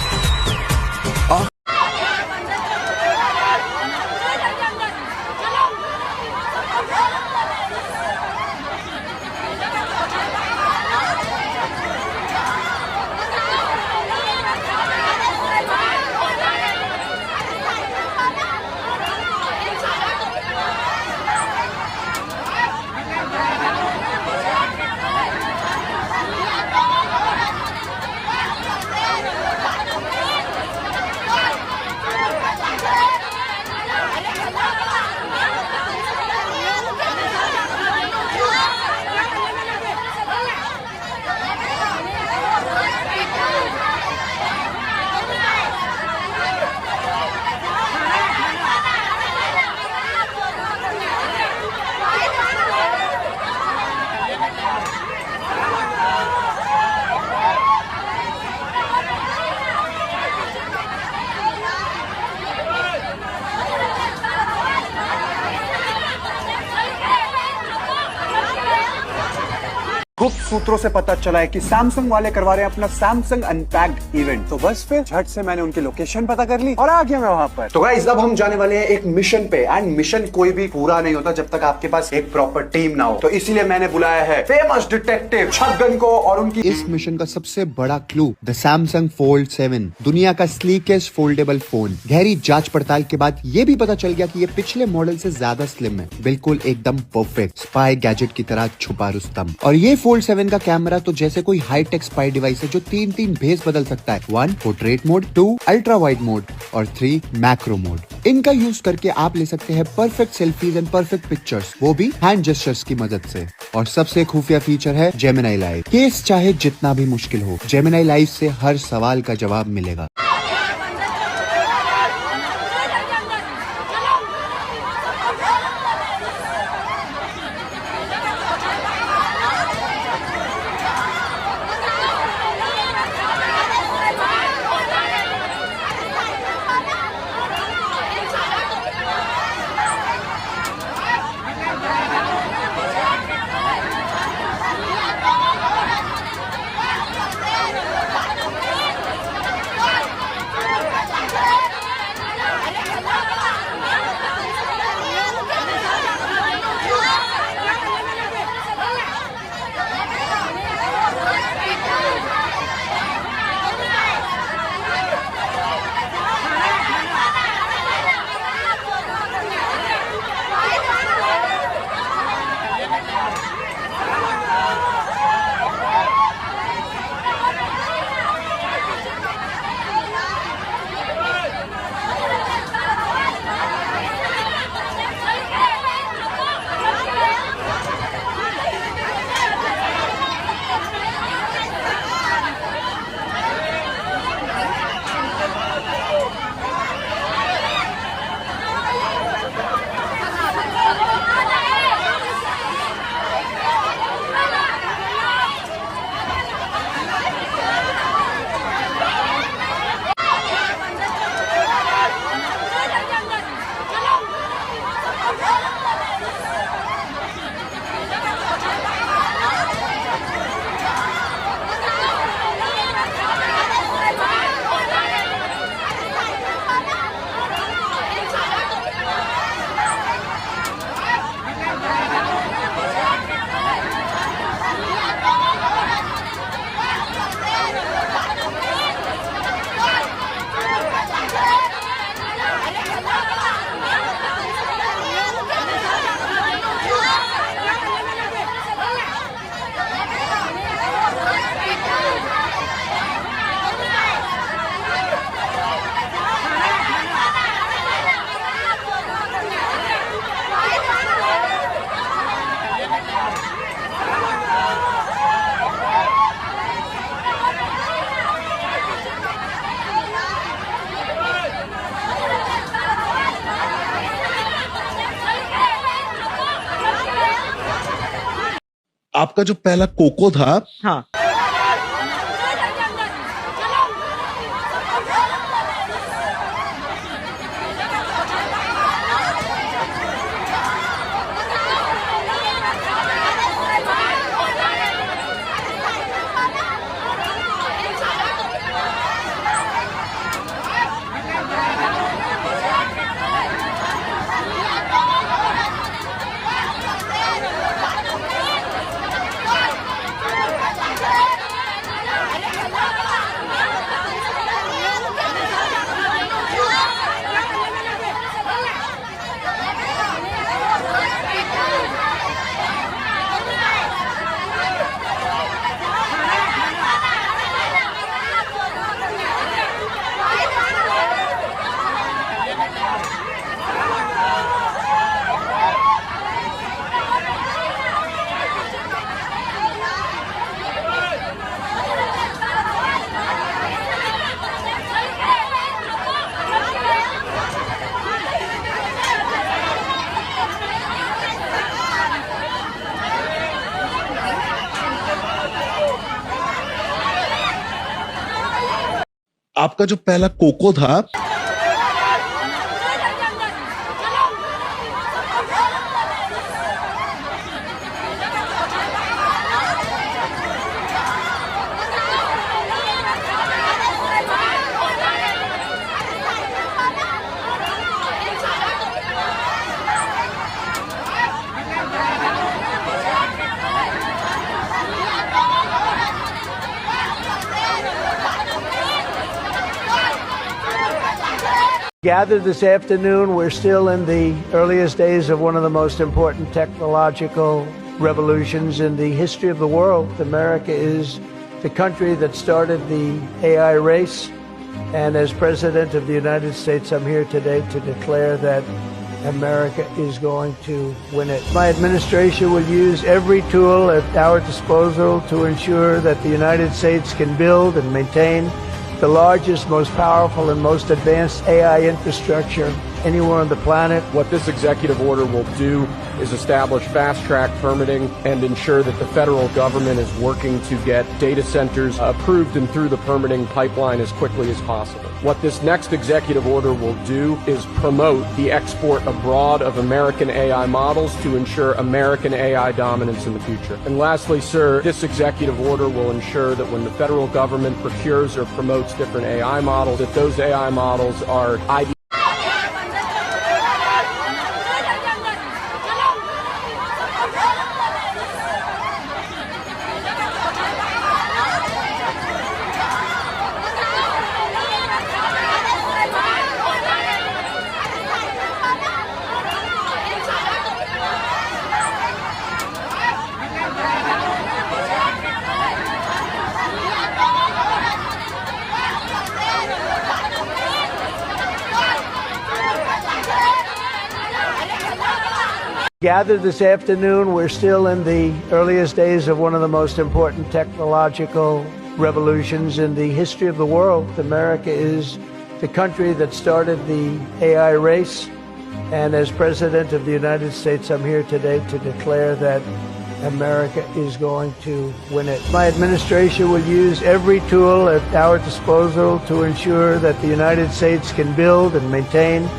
गुप्त सूत्रों से पता चला है कि सैमसंग वाले करवा रहे हैं अपना सैमसंग अनपैक्ड इवेंट। तो बस फिर झट से मैंने उनकी लोकेशन पता कर ली और आ गया मैं वहां पर। तो गाइस अब हम जाने वाले हैं एक मिशन पे, एंड मिशन कोई भी पूरा नहीं होता जब तक आपके पास एक प्रॉपर टीम ना हो। तो इसीलिए मैंने बुलाया है फेमस डिटेक्टिव छगन को और उनकी। इस मिशन का सबसे बड़ा क्लू द सैमसंग फोल्ड 7, दुनिया का स्लीकेस्ट फोल्डेबल फोन। गहरी जांच पड़ताल के बाद ये भी पता चल गया कि ये पिछले मॉडल से ज्यादा स्लिम है, बिल्कुल एकदम परफेक्ट स्पाई गैजेट की तरह छुपा रुस्तम। और ये फोल्ड 7 का कैमरा तो जैसे कोई हाईटेक स्पाई डिवाइस है जो 3 भेस बदल सकता है। 1 portrait mode, 2 ultra wide mode और 3 मैक्रो मोड। इनका यूज करके आप ले सकते हैं perfect selfies and perfect pictures, वो भी हैंड जेस्चर्स की मदद से। और सबसे खुफिया फीचर है जेमिनी लाइव। केस चाहे जितना भी मुश्किल हो, जेमिनी लाइव से हर सवाल का जवाब मिलेगा। आपका जो पहला कोको था, हाँ, आपका जो पहला कोको था, Gathered this afternoon, we're still in the earliest days of one of the most important technological revolutions in the history of the world. America is the country that started the AI race. And as President of the United States, I'm here today to declare that America is going to win it. My administration will use every tool at our disposal to ensure that the United States can build and maintain the largest, most powerful, and most advanced AI infrastructure anywhere on the planet. What this executive order will do is establish fast-track permitting and ensure that the federal government is working to get data centers approved and through the permitting pipeline as quickly as possible. What this next executive order will do is promote the export abroad of American AI models to ensure American AI dominance in the future. And lastly, sir, this executive order will ensure that when the federal government procures or promotes different AI models, that those AI models are Gathered this afternoon, we're still in the earliest days of one of the most important technological revolutions in the history of the world. America is the country that started the AI race. And as President of the United States, I'm here today to declare that America is going to win it. My administration will use every tool at our disposal to ensure that the United States can build and maintain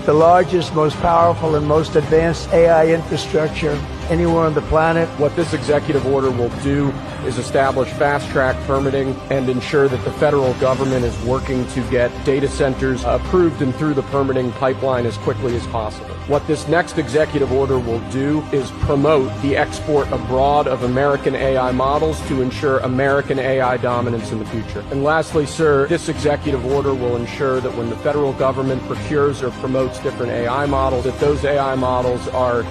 the largest, most powerful, and most advanced AI infrastructure anywhere on the planet. What this executive order will do is establish fast-track permitting and ensure that the federal government is working to get data centers approved and through the permitting pipeline as quickly as possible. What this next executive order will do is promote the export abroad of American AI models to ensure American AI dominance in the future. And lastly, sir, this executive order will ensure that when the federal government procures or promotes different AI models, that those AI models are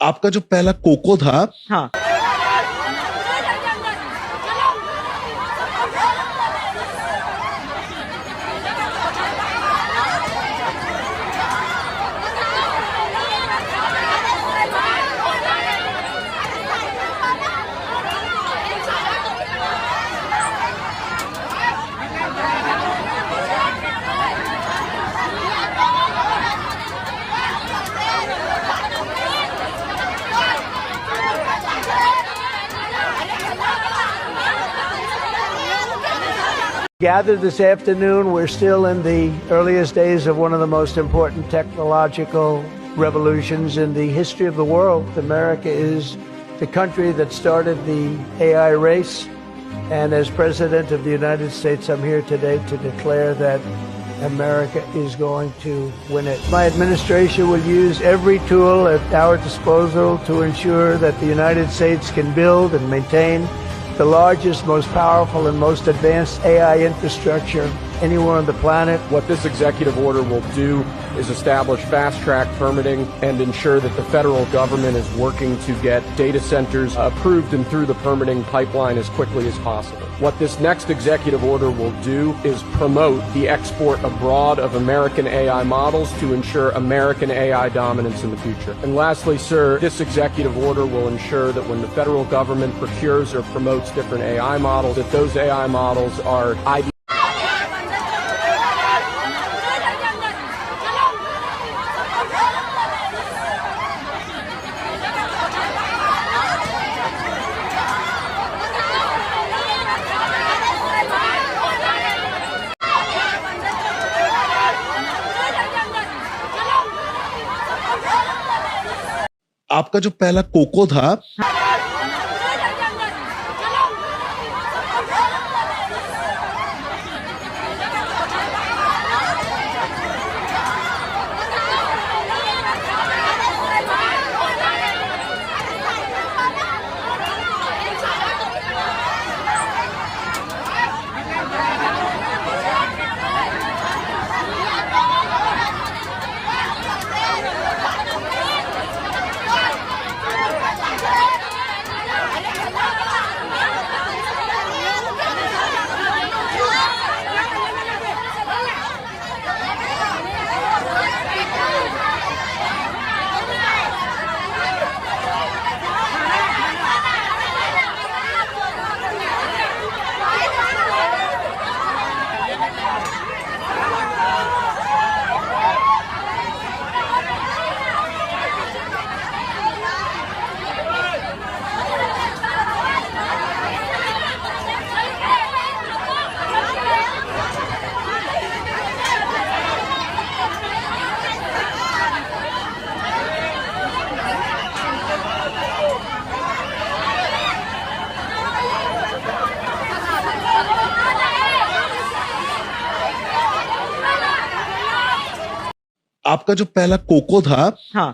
आपका जो पहला cocoa था, हाँ, Gathered this afternoon, we're still in the earliest days of one of the most important technological revolutions in the history of the world. America is the country that started the AI race. And as President of the United States, I'm here today to declare that America is going to win it. My administration will use every tool at our disposal to ensure that the United States can build and maintain the largest, most powerful, and most advanced AI infrastructure anywhere on the planet. What this executive order will do is establish fast-track permitting and ensure that the federal government is working to get data centers approved and through the permitting pipeline as quickly as possible. What this next executive order will do is promote the export abroad of American AI models to ensure American AI dominance in the future. And lastly, sir, this executive order will ensure that when the federal government procures or promotes different AI models, that those AI models are ID. आपका जो पहला cocoa था, आपका जो पहला cocoa था, हाँ,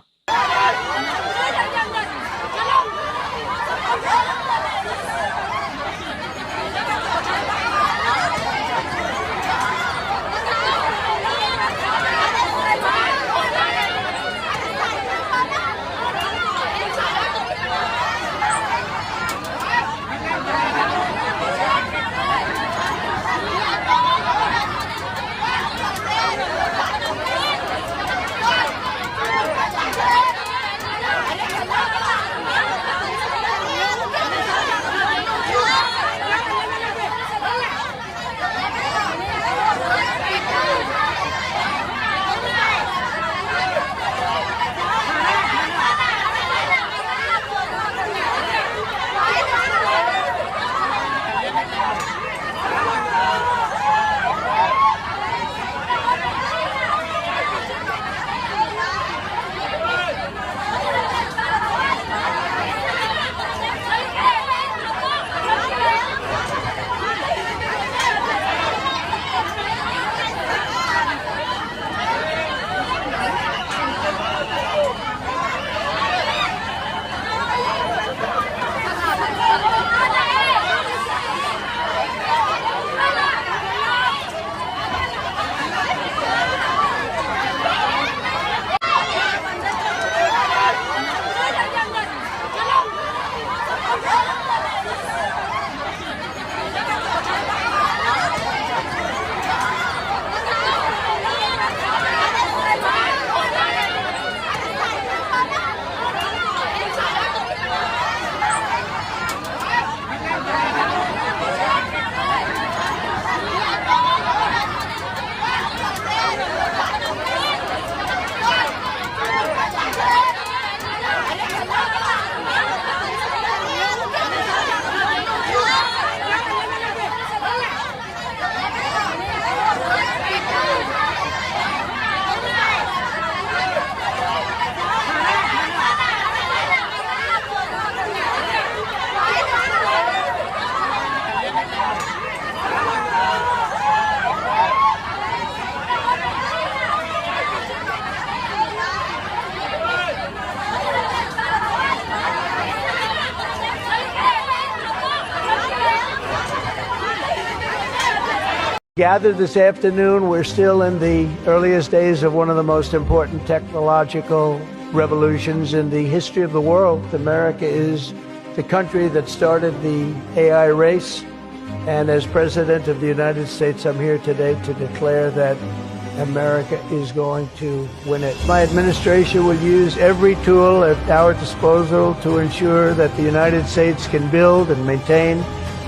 Gathered this afternoon, we're still in the earliest days of one of the most important technological revolutions in the history of the world. America is the country that started the AI race. And as President of the United States, I'm here today to declare that America is going to win it. My administration will use every tool at our disposal to ensure that the United States can build and maintain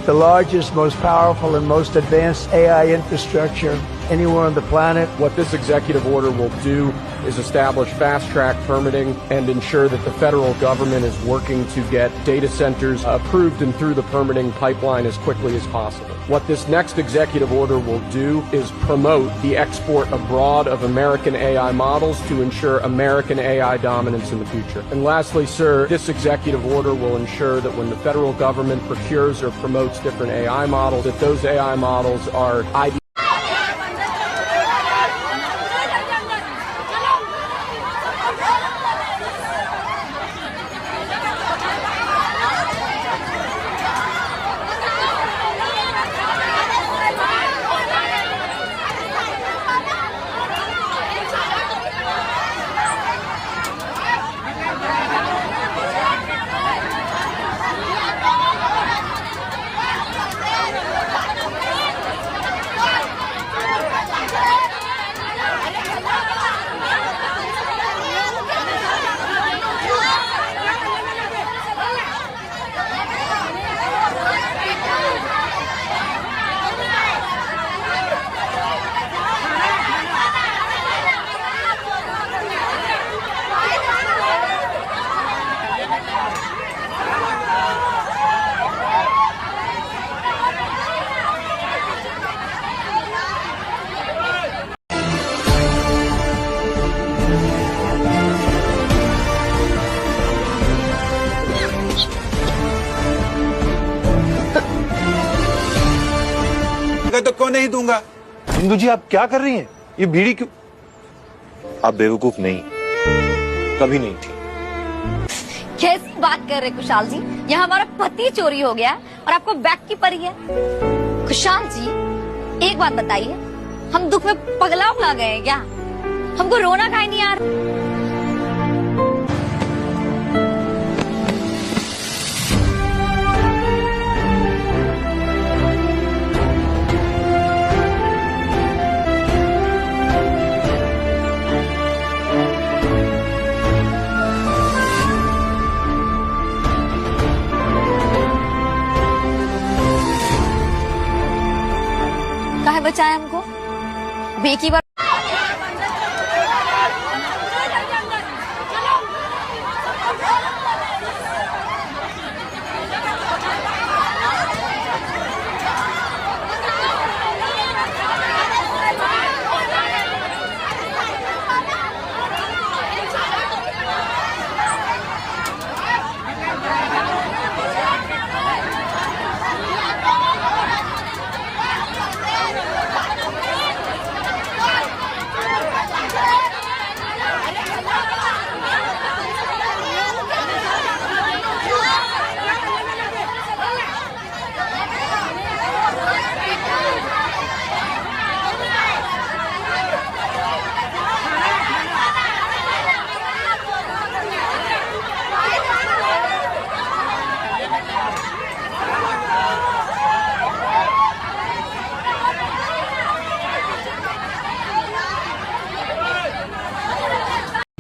the largest, most powerful, and most advanced AI infrastructure anywhere on the planet. What this executive order will do is establish fast-track permitting and ensure that the federal government is working to get data centers approved and through the permitting pipeline as quickly as possible. What this next executive order will do is promote the export abroad of American AI models to ensure American AI dominance in the future. And lastly, sir, this executive order will ensure that when the federal government procures or promotes different AI models, that those AI models are IBM. तो क्यों नहीं दूंगा? इंदु जी आप क्या कर रही हैं? ये बीड़ी क्यों? आप बेवकूफ नहीं, कभी नहीं थी। कैसी बात कर रहे कुशाल जी? यहाँ हमारा पति चोरी हो गया और आपको बैग की पड़ी है। कुशाल जी, एक बात बताइए, हम दुख में पगला गए हैं क्या? हमको रोना काहे नहीं आ रहा? काहे बचाए हमको? अब एक ही बार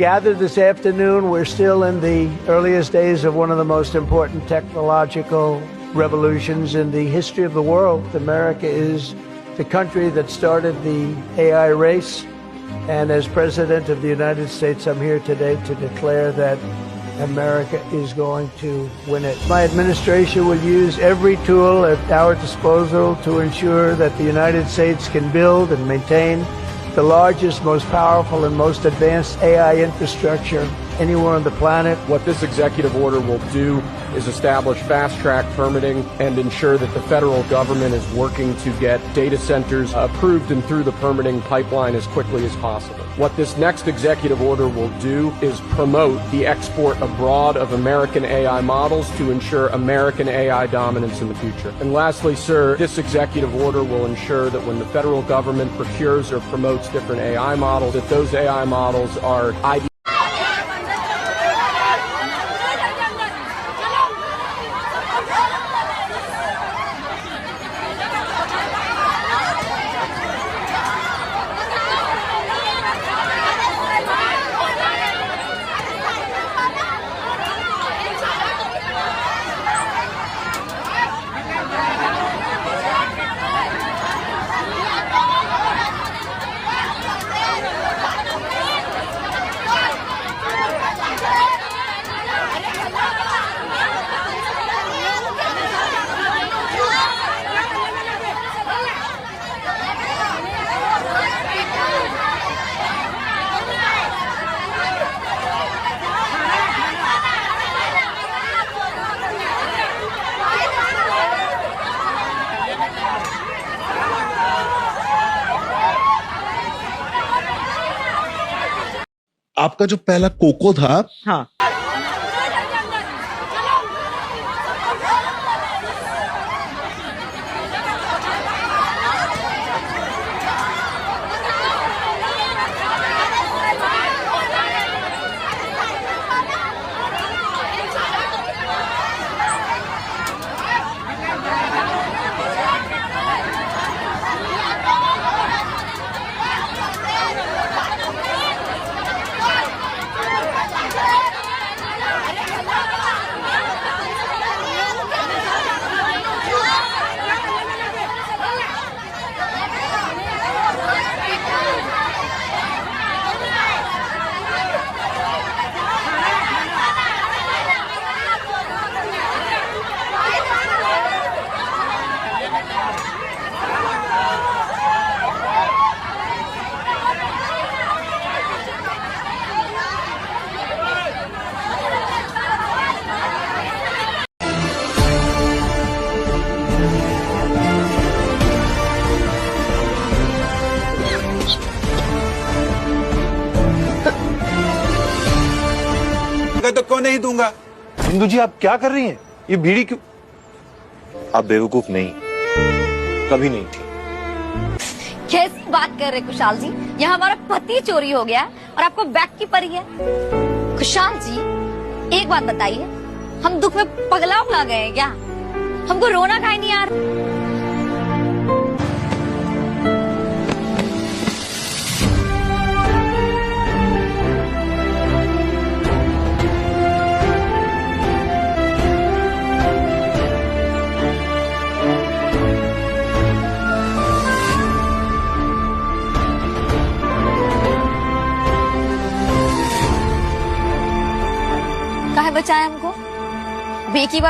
Gathered this afternoon, we're still in the earliest days of one of the most important technological revolutions in the history of the world. America is the country that started the AI race. And as President of the United States, I'm here today to declare that America is going to win it. My administration will use every tool at our disposal to ensure that the United States can build and maintain the largest, most powerful, and most advanced AI infrastructure anywhere on the planet. What this executive order will do is establish fast-track permitting and ensure that the federal government is working to get data centers approved and through the permitting pipeline as quickly as possible. What this next executive order will do is promote the export abroad of American AI models to ensure American AI dominance in the future. And lastly, sir, this executive order will ensure that when the federal government procures or promotes different AI models, that those AI models are ID. आपका जो पहला cocoa था, हाँ, तो क्यों नहीं दूंगा? इंदु जी आप क्या कर रही हैं? ये बीड़ी क्यों? आप बेवकूफ नहीं, कभी नहीं थी। कैसी बात कर रहे कुशाल जी? यहाँ हमारा पति चोरी हो गया और आपको बैग की पड़ी है। कुशाल जी, एक बात बताइए, हम दुख में पगला उगला गए हैं क्या? हमको रोना काहे नहीं आ रहा? काहे बचाए हमको? अब एक ही बार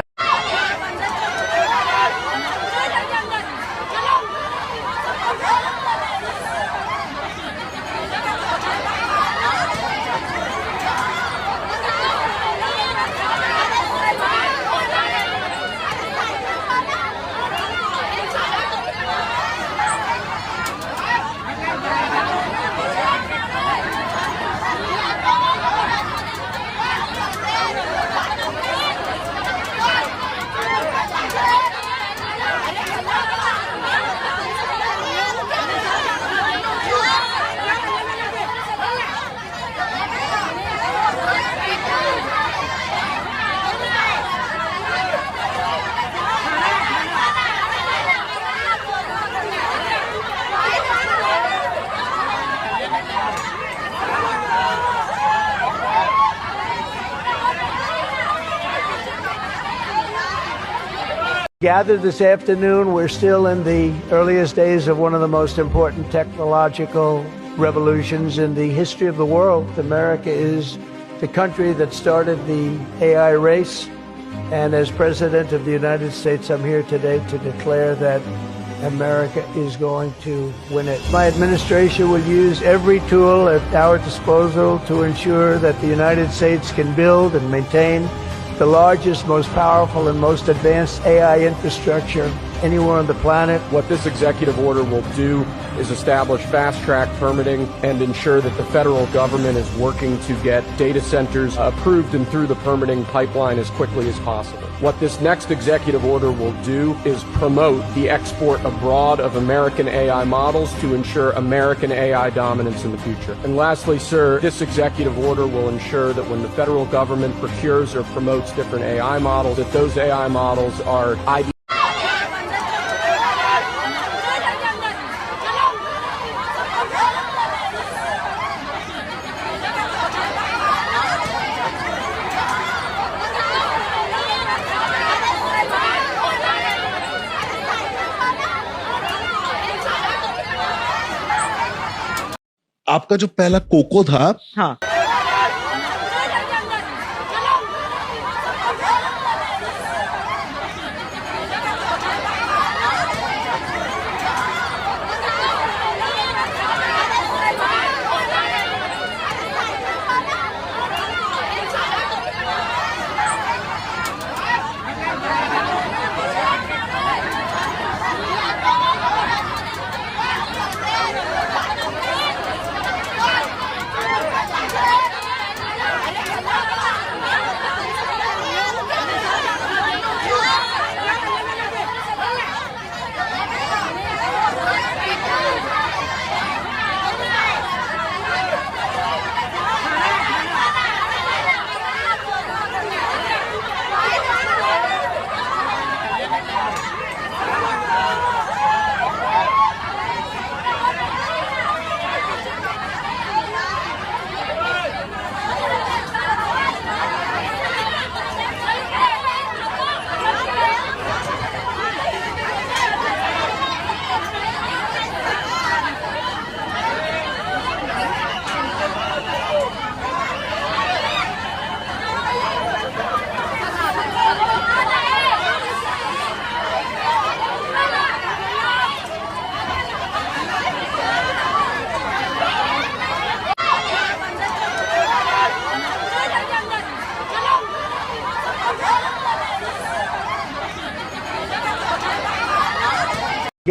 Gathered this afternoon, we're still in the earliest days of one of the most important technological revolutions in the history of the world. America is the country that started the AI race. And as President of the United States, I'm here today to declare that America is going to win it. My administration will use every tool at our disposal to ensure that the United States can build and maintain the largest, most powerful, and most advanced AI infrastructure anywhere on the planet. What this executive order will do is establish fast-track permitting and ensure that the federal government is working to get data centers approved and through the permitting pipeline as quickly as possible. What this next executive order will do is promote the export abroad of American AI models to ensure American AI dominance in the future. And lastly, sir, this executive order will ensure that when the federal government procures or promotes different AI models, that those AI models are आपका जो पहला cocoa था, हाँ,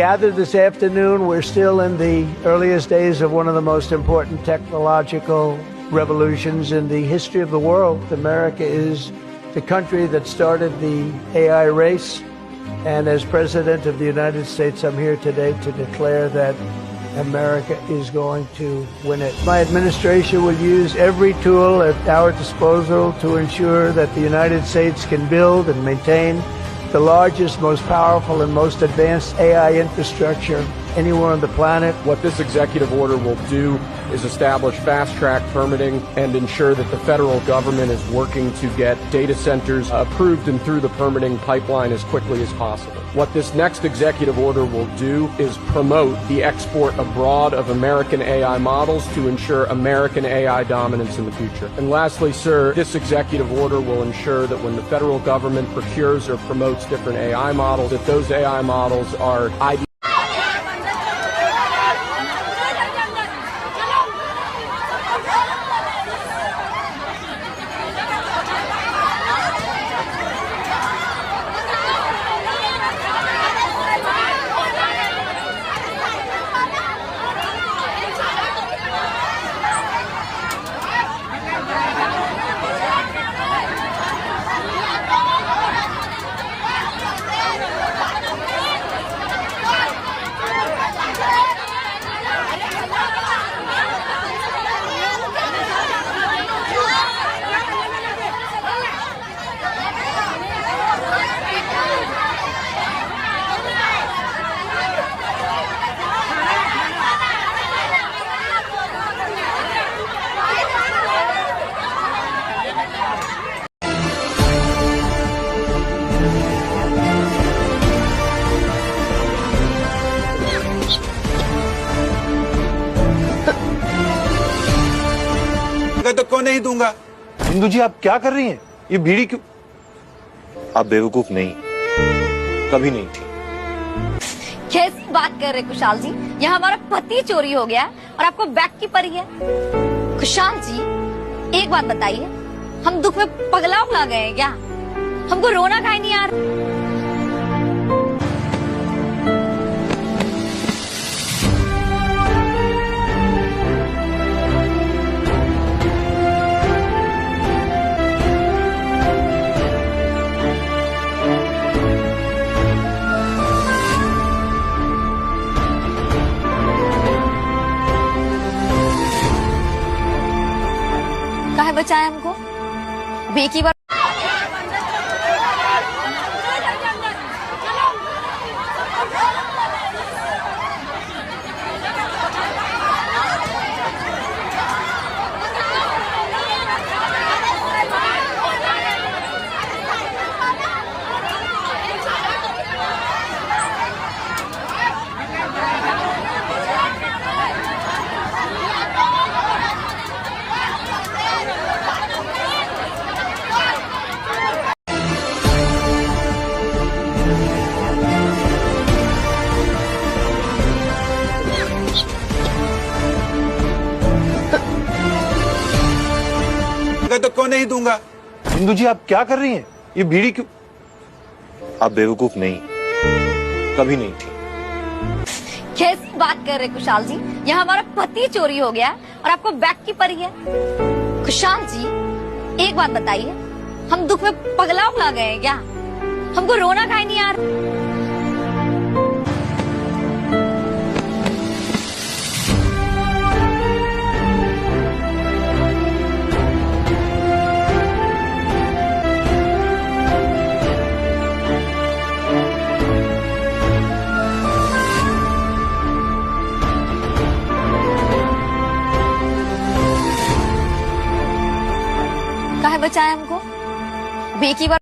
Gathered this afternoon, we're still in the earliest days of one of the most important technological revolutions in the history of the world. America is the country that started the AI race. And as President of the United States, I'm here today to declare that America is going to win it. My administration will use every tool at our disposal to ensure that the United States can build and maintain the largest, most powerful, and most advanced AI infrastructure anywhere on the planet. What this executive order will do is establish fast-track permitting and ensure that the federal government is working to get data centers approved and through the permitting pipeline as quickly as possible. What this next executive order will do is promote the export abroad of American AI models to ensure American AI dominance in the future. And lastly, sir, this executive order will ensure that when the federal government procures or promotes different AI models, that those AI models are तो क्यों नहीं दूंगा? हिंदू जी आप क्या कर रही हैं? ये बीड़ी क्यों? आप बेवकूफ नहीं, कभी नहीं थी। कैसी बात कर रहे कुशाल जी? यहाँ हमारा पति चोरी हो गया और आपको बैग की पड़ी है। कुशाल जी एक बात बताइए, हम दुख में पगला उगला गए हैं क्या? हमको रोना काहे नहीं आ रहा? काहे बचाए हमको? बेकी बार तो क्यों नहीं दूंगा। इंदु जी आप क्या कर रही हैं? ये बीड़ी क्यों? आप बेवकूफ नहीं, कभी नहीं थी। कैसी बात कर रहे कुशाल जी? यहाँ हमारा पति चोरी हो गया और आपको बैग की पड़ी है। कुशाल जी एक बात बताइए, हम दुख में पगला उगला गए हैं क्या? हमको रोना काहे नहीं आ रहा? काहे बचाए हमको? बेकी बार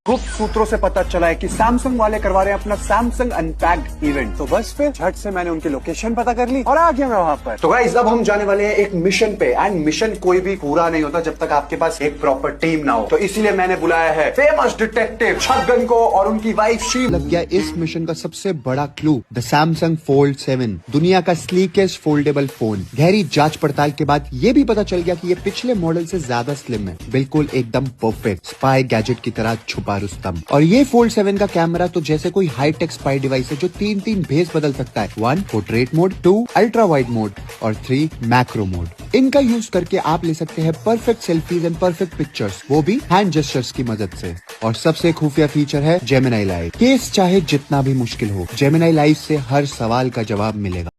गुप्त सूत्रों से पता चला है कि सैमसंग वाले करवा रहे हैं अपना सैमसंग अनपैक्ड इवेंट। तो बस फिर झट से मैंने उनकी लोकेशन पता कर ली और आ गया मैं वहां पर। तो गाइस अब हम जाने वाले हैं एक मिशन पे, एंड मिशन कोई भी पूरा नहीं होता जब तक आपके पास एक प्रॉपर टीम ना हो। तो इसीलिए मैंने बुलाया है फेमस डिटेक्टिव छगन को और उनकी वाइफ शील। लग गया इस मिशन का सबसे बड़ा क्लू, द सैमसंग फोल्ड 7, दुनिया का स्लीकेस्ट फोल्डेबल फोन। गहरी जांच पड़ताल के बाद ये भी पता चल गया कि ये पिछले मॉडल से ज्यादा स्लिम है, बिल्कुल एकदम परफेक्ट स्पाई गैजेट की तरह छुपा रुस्तम। और ये फोल्ड 7 का कैमरा तो जैसे कोई हाईटेक स्पाई डिवाइस है जो 3 भेस बदल सकता है। 1 portrait mode, 2 ultra wide mode और 3 मैक्रो मोड। इनका यूज करके आप ले सकते हैं perfect selfies and perfect pictures, वो भी हैंड जेस्चर्स की मदद से। और सबसे खुफिया फीचर है जेमिनी लाइव। केस चाहे जितना भी मुश्किल हो, जेमिनी लाइव से हर सवाल का जवाब मिलेगा।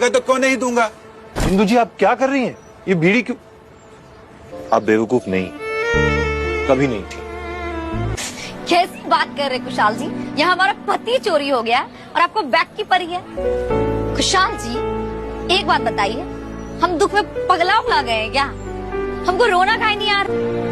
तो क्यों नहीं दूंगा। इंदु जी आप क्या कर रही हैं? ये बीड़ी क्यों? आप बेवकूफ नहीं, कभी नहीं थी। कैसी बात कर रहे कुशाल जी? यहाँ हमारा पति चोरी हो गया है और आपको बैग की परी है। कुशाल जी, एक बात बताइए, हम दुख में पगला उगला गए हैं क्या? हमको रोना काहे नहीं आ रहा?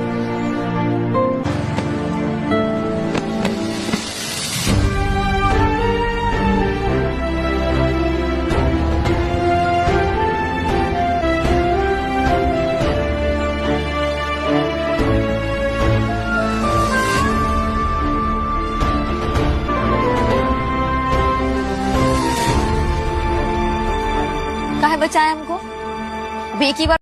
काहे बचाए हमको? अब एक ही बार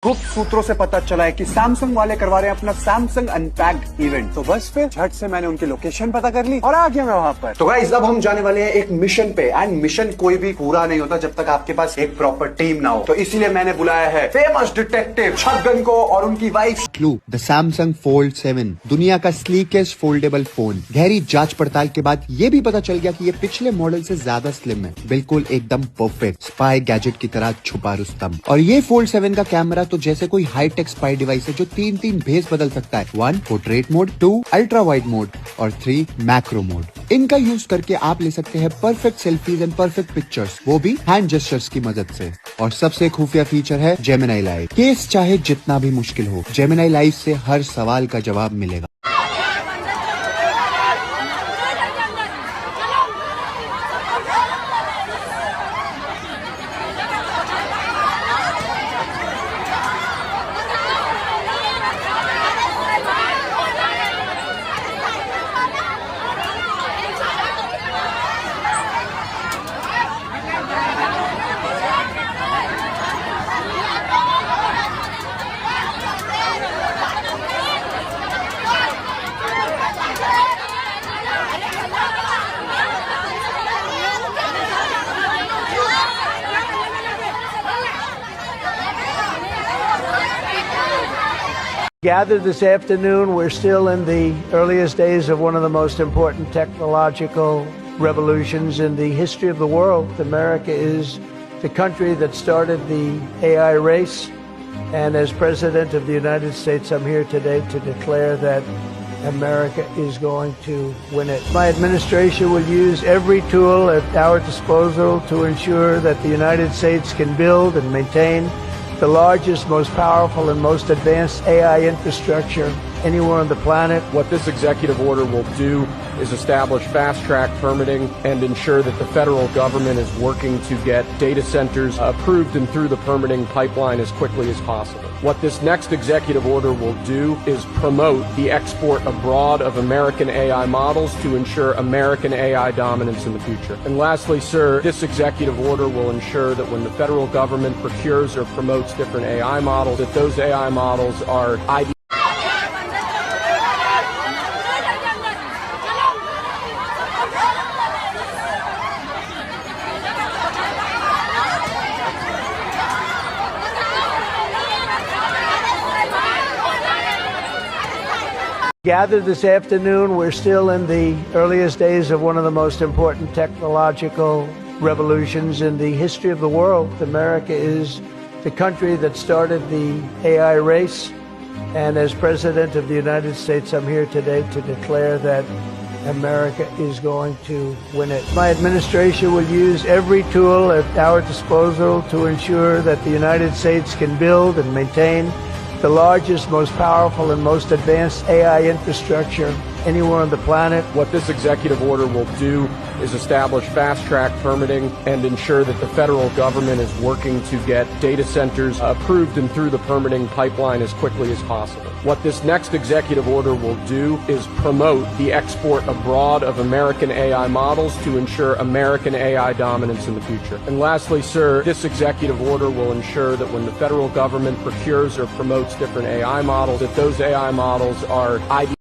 गुप्त सूत्रों से पता चला है कि सैमसंग वाले करवा रहे हैं अपना सैमसंग अनपैक्ड इवेंट। तो बस फिर झट से मैंने उनकी लोकेशन पता कर ली और आ गया मैं वहां पर। तो गाइस अब हम जाने वाले हैं एक मिशन पे, एंड मिशन कोई भी पूरा नहीं होता जब तक आपके पास एक प्रॉपर टीम ना हो। तो इसीलिए मैंने बुलाया है फेमस डिटेक्टिव छगन को और उनकी wife. Clue, the Samsung fold 7 दुनिया का स्लीकेस्ट फोल्डेबल फोन। गहरी जांच पड़ताल के बाद ये भी पता चल गया कि ये पिछले मॉडल से ज्यादा स्लिम है, बिल्कुल एकदम परफेक्ट स्पाई गैजेट की तरह छुपा रुस्तम। और ये फोल्ड 7 का कैमरा तो जैसे कोई हाईटेक स्पाई डिवाइस है जो 3 भेस बदल सकता है। 1 portrait mode, 2 ultra wide mode और 3 मैक्रो मोड। इनका यूज करके आप ले सकते हैं perfect selfies and perfect pictures, वो भी हैंड जेस्चर्स की मदद से। और सबसे खुफिया फीचर है जेमिनी लाइव। केस चाहे जितना भी मुश्किल हो, जेमिनी लाइव से हर सवाल का जवाब मिलेगा। Gathered this afternoon, we're still in the earliest days of one of the most important technological revolutions in the history of the world. America is the country that started the AI race, and as President of the United States, I'm here today to declare that America is going to win it. My administration will use every tool at our disposal to ensure that the United States can build and maintain the largest, most powerful, and most advanced AI infrastructure anywhere on the planet. What this executive order will do is establish fast-track permitting and ensure that the federal government is working to get data centers approved and through the permitting pipeline as quickly as possible. What this next executive order will do is promote the export abroad of American AI models to ensure American AI dominance in the future. And lastly, sir, this executive order will ensure that when the federal government procures or promotes different AI models, that those AI models are ID. Gathered this afternoon, we're still in the earliest days of one of the most important technological revolutions in the history of the world. America is the country that started the AI race, and as President of the United States, I'm here today to declare that America is going to win it. My administration will use every tool at our disposal to ensure that the United States can build and maintain the largest, most powerful, and most advanced AI infrastructure anywhere on the planet. What this executive order will do is establish fast-track permitting and ensure that the federal government is working to get data centers approved and through the permitting pipeline as quickly as possible. What this next executive order will do is promote the export abroad of American AI models to ensure American AI dominance in the future. And lastly, sir, this executive order will ensure that when the federal government procures or promotes different AI models, that those AI models are ID.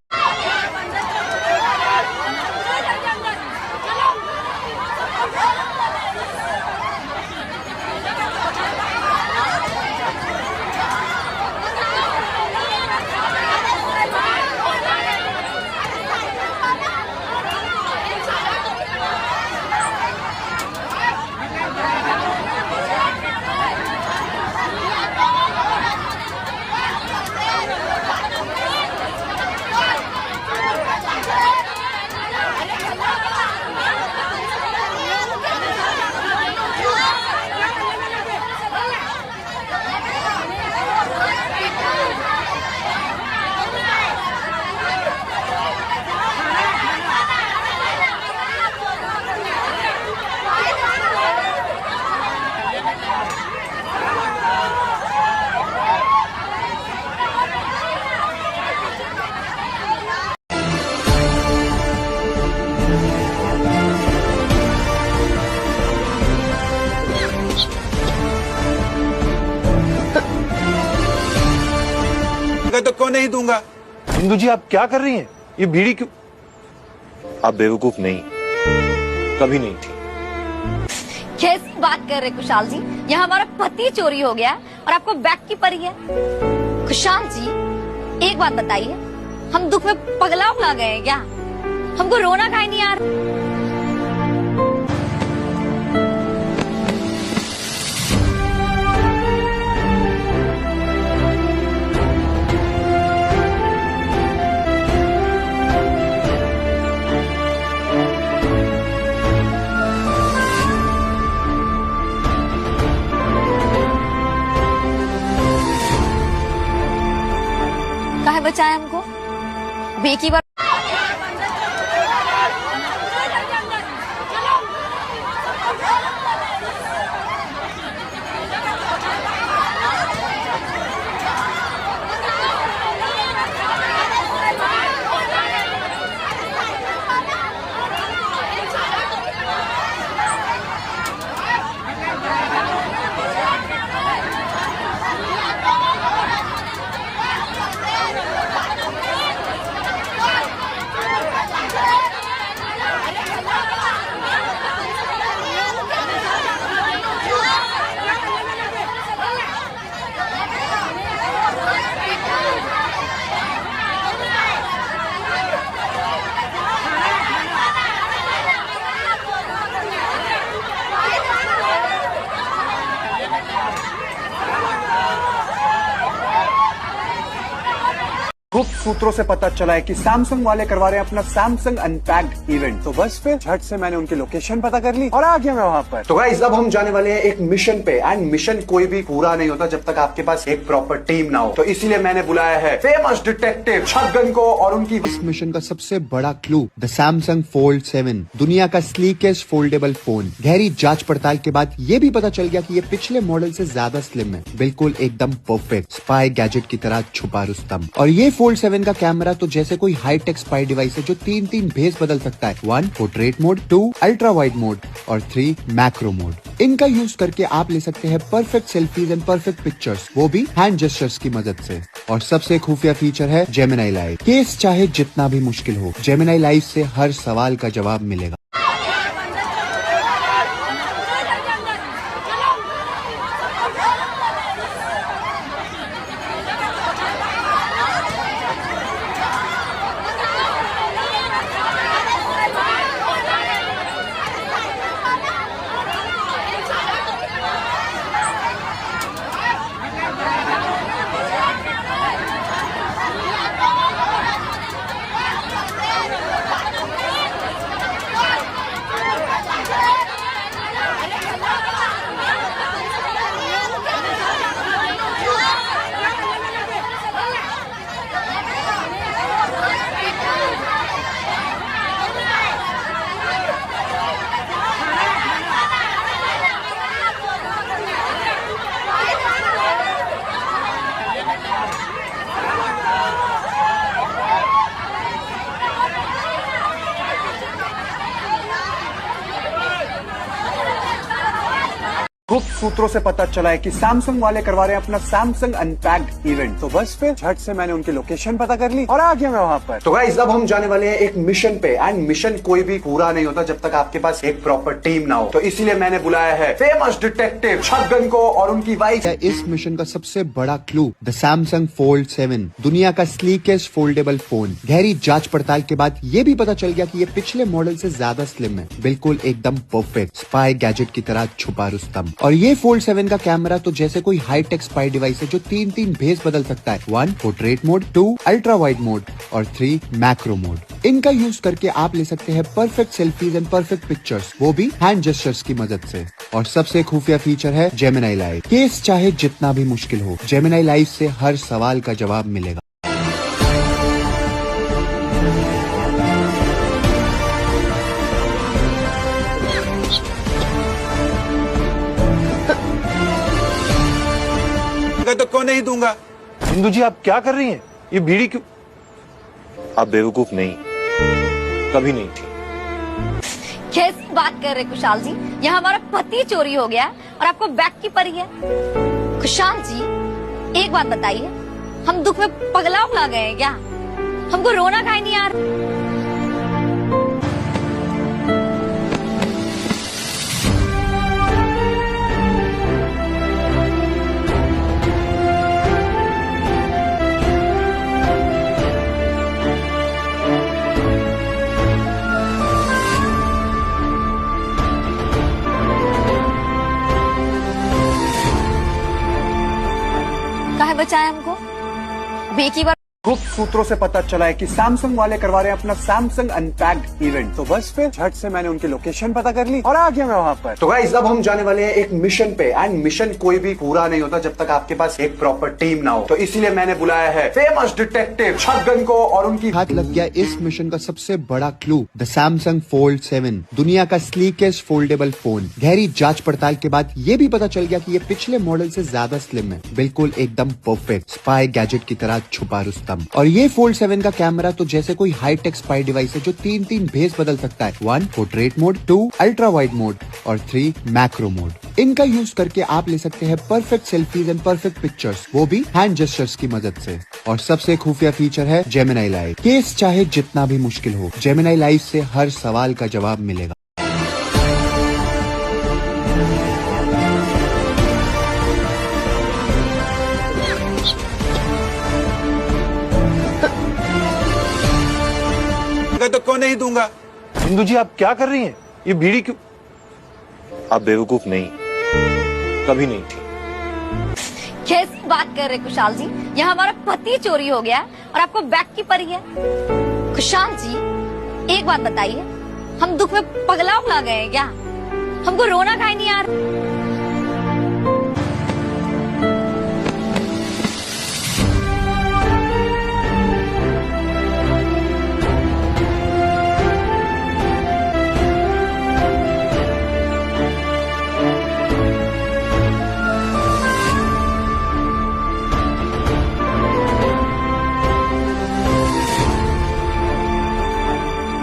तो क्यों नहीं दूंगा? इंदु जी आप क्या कर रही हैं? ये बीड़ी क्यों? आप बेवकूफ नहीं, कभी नहीं थी। कैसी बात कर रहे कुशाल जी? यहाँ हमारा पति चोरी हो गया और आपको बैग की पड़ी है। कुशाल जी एक बात बताइए, हम दुख में पगला गए हैं क्या? हमको रोना काहे नहीं आ रहा? काहे बचाए हमको? बेकी बार गुप्त सूत्रों से पता चला है कि सैमसंग वाले करवा रहे हैं अपना सैमसंग अनपैक्ड इवेंट। तो बस फिर झट से मैंने उनकी लोकेशन पता कर ली और आ गया मैं वहां पर। तो गाइस अब हम जाने वाले हैं एक मिशन पे, एंड मिशन कोई भी पूरा नहीं होता जब तक आपके पास एक प्रॉपर टीम ना हो। तो इसीलिए मैंने बुलाया है फेमस डिटेक्टिव छगन को और उनकी। इस मिशन का सबसे बड़ा क्लू द सैमसंग फोल्ड 7, दुनिया का स्लीकेस्ट फोल्डेबल फोन। गहरी जांच पड़ताल के बाद ये भी पता चल गया कि ये पिछले मॉडल से ज्यादा स्लिम है, बिल्कुल एकदम परफेक्ट स्पाई गैजेट की तरह छुपा रुस्तम। और ये फोल्ड 7 का कैमरा तो जैसे कोई हाईटेक स्पाई डिवाइस है जो 3 भेस बदल सकता है। 1 portrait mode, 2 ultra wide mode और 3 मैक्रो मोड। इनका यूज करके आप ले सकते हैं perfect selfies and perfect pictures, वो भी हैंड जेस्चर्स की मदद से। और सबसे खुफिया फीचर है जेमिनी लाइव। केस चाहे जितना भी मुश्किल हो, जेमिनी लाइव से हर सवाल का जवाब मिलेगा। गुप्त सूत्रों से पता चला है कि सैमसंग वाले करवा रहे हैं अपना सैमसंग अनपैक्ड इवेंट। तो बस फिर झट से मैंने उनकी लोकेशन पता कर ली और आ गया मैं वहां पर। तो गाइस अब हम जाने वाले हैं एक मिशन पे, एंड मिशन कोई भी पूरा नहीं होता जब तक आपके पास एक प्रॉपर टीम ना हो। तो इसीलिए मैंने बुलाया है फेमस डिटेक्टिव छगन को और उनकी वाइफ। इस मिशन का सबसे बड़ा क्लू द सैमसंग फोल्ड 7, दुनिया का स्लीकेस्ट फोल्डेबल फोन। गहरी जांच पड़ताल के बाद ये भी पता चल गया कि ये पिछले मॉडल से ज्यादा स्लिम है, बिल्कुल एकदम परफेक्ट स्पाई गैजेट की तरह छुपा रुस्तम। और ये फोल्ड 7 का कैमरा तो जैसे कोई हाईटेक स्पाई डिवाइस है जो 3 भेस बदल सकता है। 1 portrait mode, 2 ultra wide mode और 3 मैक्रो मोड। इनका यूज करके आप ले सकते हैं perfect selfies and perfect pictures, वो भी हैंड जेस्चर्स की मदद से। और सबसे खुफिया फीचर है जेमिनी लाइव। केस चाहे जितना भी मुश्किल हो, जेमिनी लाइव से हर सवाल का जवाब मिलेगा। तो क्यों नहीं दूंगा? इंदु जी आप क्या कर रही हैं? ये बीड़ी क्यों? आप बेवकूफ नहीं, कभी नहीं थी। कैसी बात कर रहे कुशाल जी? यहाँ हमारा पति चोरी हो गया और आपको बैग की पड़ी है। कुशाल जी एक बात बताइए, हम दुख में पगला उगला गए हैं क्या? हमको रोना काहे नहीं यार? काहे बचाए हमको? अब एक ही बार गुप्त सूत्रों से पता चला है कि सैमसंग वाले करवा रहे हैं अपना सैमसंग अनपैक्ड इवेंट। तो बस फिर झट से मैंने उनकी लोकेशन पता कर ली और आ गया मैं वहां पर। तो गाइस अब हम जाने वाले हैं एक मिशन पे, एंड मिशन कोई भी पूरा नहीं होता जब तक आपके पास एक प्रॉपर टीम ना हो। तो इसीलिए मैंने बुलाया है फेमस डिटेक्टिव छगन को और उनकी हाथ लग गया इस मिशन का सबसे बड़ा क्लू, द सैमसंग फोल्ड 7, दुनिया का स्लीकेस्ट फोल्डेबल फोन। गहरी जांच पड़ताल के बाद ये भी पता चल गया कि ये पिछले मॉडल से ज्यादा स्लिम है, बिल्कुल एकदम परफेक्ट स्पाई गैजेट की तरह छुपा रुस्तम। और ये फोल्ड 7 का कैमरा तो जैसे कोई हाईटेक स्पाई डिवाइस है जो 3 भेस बदल सकता है। 1 portrait mode, 2 ultra wide mode और 3 मैक्रो मोड। इनका यूज करके आप ले सकते हैं perfect selfies and perfect pictures, वो भी हैंड जेस्चर्स की मदद से। और सबसे खुफिया फीचर है जेमिनी लाइव। केस चाहे जितना भी मुश्किल हो, जेमिनी लाइव से हर सवाल का जवाब मिलेगा। तो क्यों नहीं दूंगा? हिंदू जी आप क्या कर रही हैं? ये बीड़ी क्यों? आप बेवकूफ नहीं, कभी नहीं थी। कैसी बात कर रहे कुशाल जी? यहाँ हमारा पति चोरी हो गया है और आपको बैग की पड़ी है। कुशाल जी एक बात बताइए, हम दुख में पगला उगला गए हैं क्या? हमको रोना काहे नहीं यार?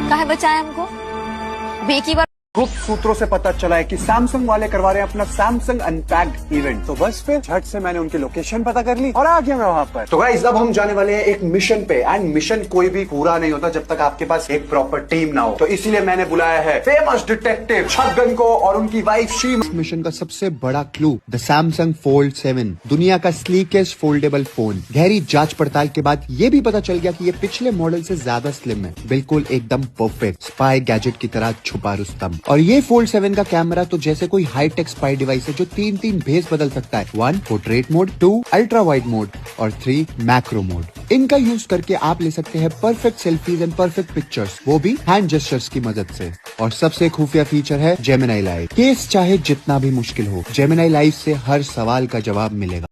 काहे बचाए हमको? अब एक ही बार गुप्त सूत्रों से पता चला है कि सैमसंग वाले करवा रहे हैं अपना सैमसंग अनपैक्ड इवेंट। तो बस फिर झट से मैंने उनकी लोकेशन पता कर ली और आ गया मैं वहां पर। तो गाइस अब हम जाने वाले हैं एक मिशन पे, एंड मिशन कोई भी पूरा नहीं होता जब तक आपके पास एक प्रॉपर टीम ना हो। तो इसीलिए मैंने बुलाया है फेमस डिटेक्टिव छगन को और उनकी वाइफ शी। इस मिशन का सबसे बड़ा क्लू, द सैमसंग फोल्ड 7, दुनिया का स्लीकेस्ट फोल्डेबल फोन। गहरी जांच पड़ताल के बाद ये भी पता चल गया कि ये पिछले मॉडल से ज्यादा स्लिम है, बिल्कुल एकदम परफेक्ट स्पाई गैजेट की तरह छुपा रुस्तम। और ये फोल्ड 7 का कैमरा तो जैसे कोई हाईटेक स्पाई डिवाइस है जो 3 भेस बदल सकता है। 1 portrait mode, 2 ultra wide mode और 3 मैक्रो मोड। इनका यूज करके आप ले सकते हैं perfect selfies and perfect pictures, वो भी हैंड जेस्चर्स की मदद से। और सबसे खुफिया फीचर है जेमिनी लाइव। केस चाहे जितना भी मुश्किल हो, जेमिनी लाइव से हर सवाल का जवाब मिलेगा।